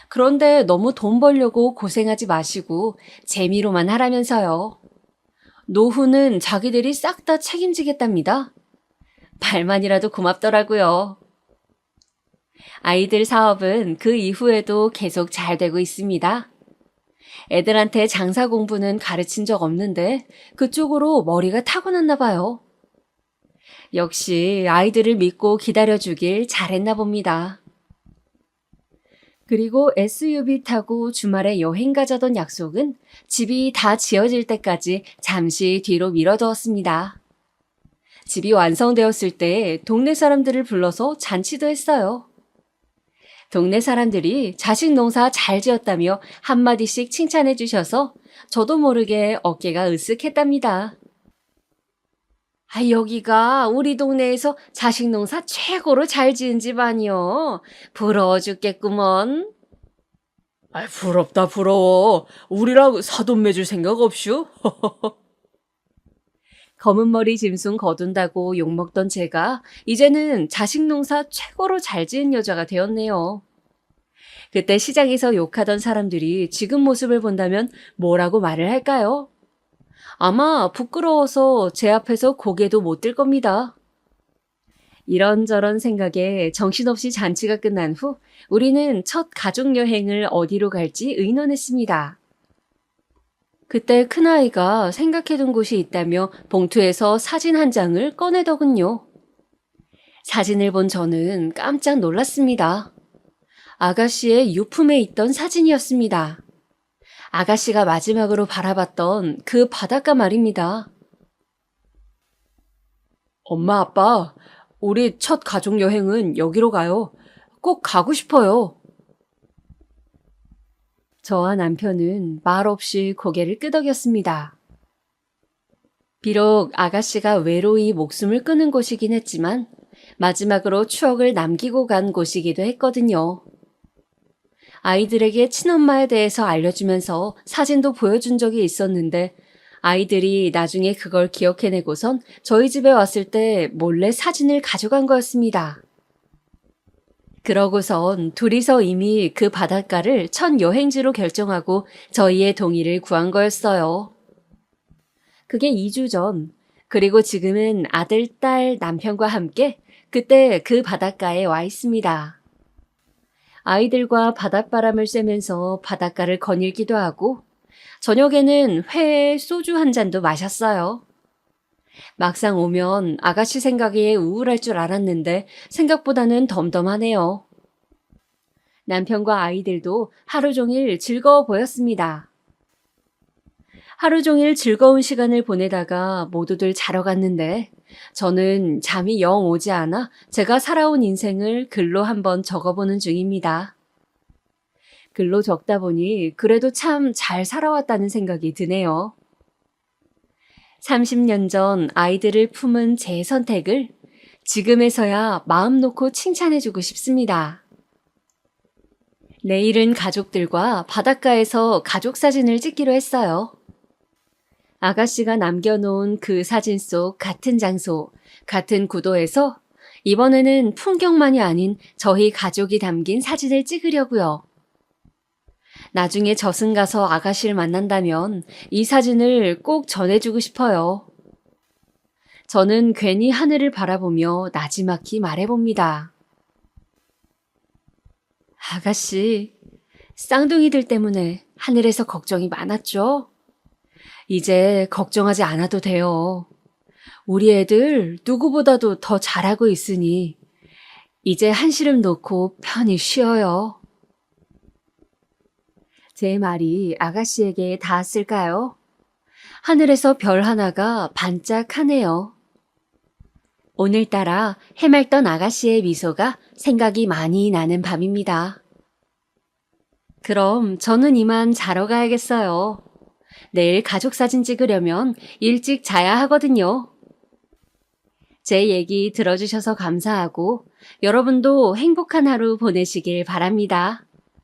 [SPEAKER 2] 그런데 너무 돈 벌려고 고생하지 마시고 재미로만 하라면서요. 노후는 자기들이 싹 다 책임지겠답니다. 말만이라도 고맙더라고요. 아이들 사업은 그 이후에도 계속 잘 되고 있습니다. 애들한테 장사 공부는 가르친 적 없는데 그쪽으로 머리가 타고났나 봐요. 역시 아이들을 믿고 기다려주길 잘했나 봅니다. 그리고 SUV 타고 주말에 여행 가자던 약속은 집이 다 지어질 때까지 잠시 뒤로 미뤄두었습니다. 집이 완성되었을 때 동네 사람들을 불러서 잔치도 했어요. 동네 사람들이 자식 농사 잘 지었다며 한마디씩 칭찬해 주셔서 저도 모르게 어깨가 으쓱했답니다. 여기가 우리 동네에서 자식 농사 최고로 잘 지은 집안이요. 부러워 죽겠구먼.
[SPEAKER 3] 부럽다, 부러워. 우리랑 사돈 맺을 생각 없슈?
[SPEAKER 2] 검은 머리 짐승 거둔다고 욕먹던 제가 이제는 자식 농사 최고로 잘 지은 여자가 되었네요. 그때 시장에서 욕하던 사람들이 지금 모습을 본다면 뭐라고 말을 할까요? 아마 부끄러워서 제 앞에서 고개도 못 들 겁니다. 이런저런 생각에 정신없이 잔치가 끝난 후 우리는 첫 가족여행을 어디로 갈지 의논했습니다. 그때 큰아이가 생각해둔 곳이 있다며 봉투에서 사진 한 장을 꺼내더군요. 사진을 본 저는 깜짝 놀랐습니다. 아가씨의 유품에 있던 사진이었습니다. 아가씨가 마지막으로 바라봤던 그 바닷가 말입니다.
[SPEAKER 3] 엄마, 아빠, 우리 첫 가족여행은 여기로 가요. 꼭 가고 싶어요.
[SPEAKER 2] 저와 남편은 말없이 고개를 끄덕였습니다. 비록 아가씨가 외로이 목숨을 끊은 곳이긴 했지만 마지막으로 추억을 남기고 간 곳이기도 했거든요. 아이들에게 친엄마에 대해서 알려주면서 사진도 보여준 적이 있었는데 아이들이 나중에 그걸 기억해내고선 저희 집에 왔을 때 몰래 사진을 가져간 거였습니다. 그러고선 둘이서 이미 그 바닷가를 첫 여행지로 결정하고 저희의 동의를 구한 거였어요. 그게 2주 전, 그리고 지금은 아들, 딸, 남편과 함께 그때 그 바닷가에 와 있습니다. 아이들과 바닷바람을 쐬면서 바닷가를 거닐기도 하고 저녁에는 회에 소주 한 잔도 마셨어요. 막상 오면 아가씨 생각에 우울할 줄 알았는데 생각보다는 덤덤하네요. 남편과 아이들도 하루 종일 즐거워 보였습니다. 하루 종일 즐거운 시간을 보내다가 모두들 자러 갔는데 저는 잠이 영 오지 않아 제가 살아온 인생을 글로 한번 적어보는 중입니다. 글로 적다 보니 그래도 참 잘 살아왔다는 생각이 드네요. 30년 전 아이들을 품은 제 선택을 지금에서야 마음 놓고 칭찬해주고 싶습니다. 내일은 가족들과 바닷가에서 가족 사진을 찍기로 했어요. 아가씨가 남겨놓은 그 사진 속 같은 장소, 같은 구도에서 이번에는 풍경만이 아닌 저희 가족이 담긴 사진을 찍으려고요. 나중에 저승 가서 아가씨를 만난다면 이 사진을 꼭 전해주고 싶어요. 저는 괜히 하늘을 바라보며 나지막히 말해봅니다. 아가씨, 쌍둥이들 때문에 하늘에서 걱정이 많았죠? 이제 걱정하지 않아도 돼요. 우리 애들 누구보다도 더 잘하고 있으니 이제 한시름 놓고 편히 쉬어요. 제 말이 아가씨에게 닿았을까요? 하늘에서 별 하나가 반짝하네요. 오늘따라 해맑던 아가씨의 미소가 생각이 많이 나는 밤입니다. 그럼 저는 이만 자러 가야겠어요. 내일 가족 사진 찍으려면 일찍 자야 하거든요. 제 얘기 들어주셔서 감사하고 여러분도 행복한 하루 보내시길 바랍니다.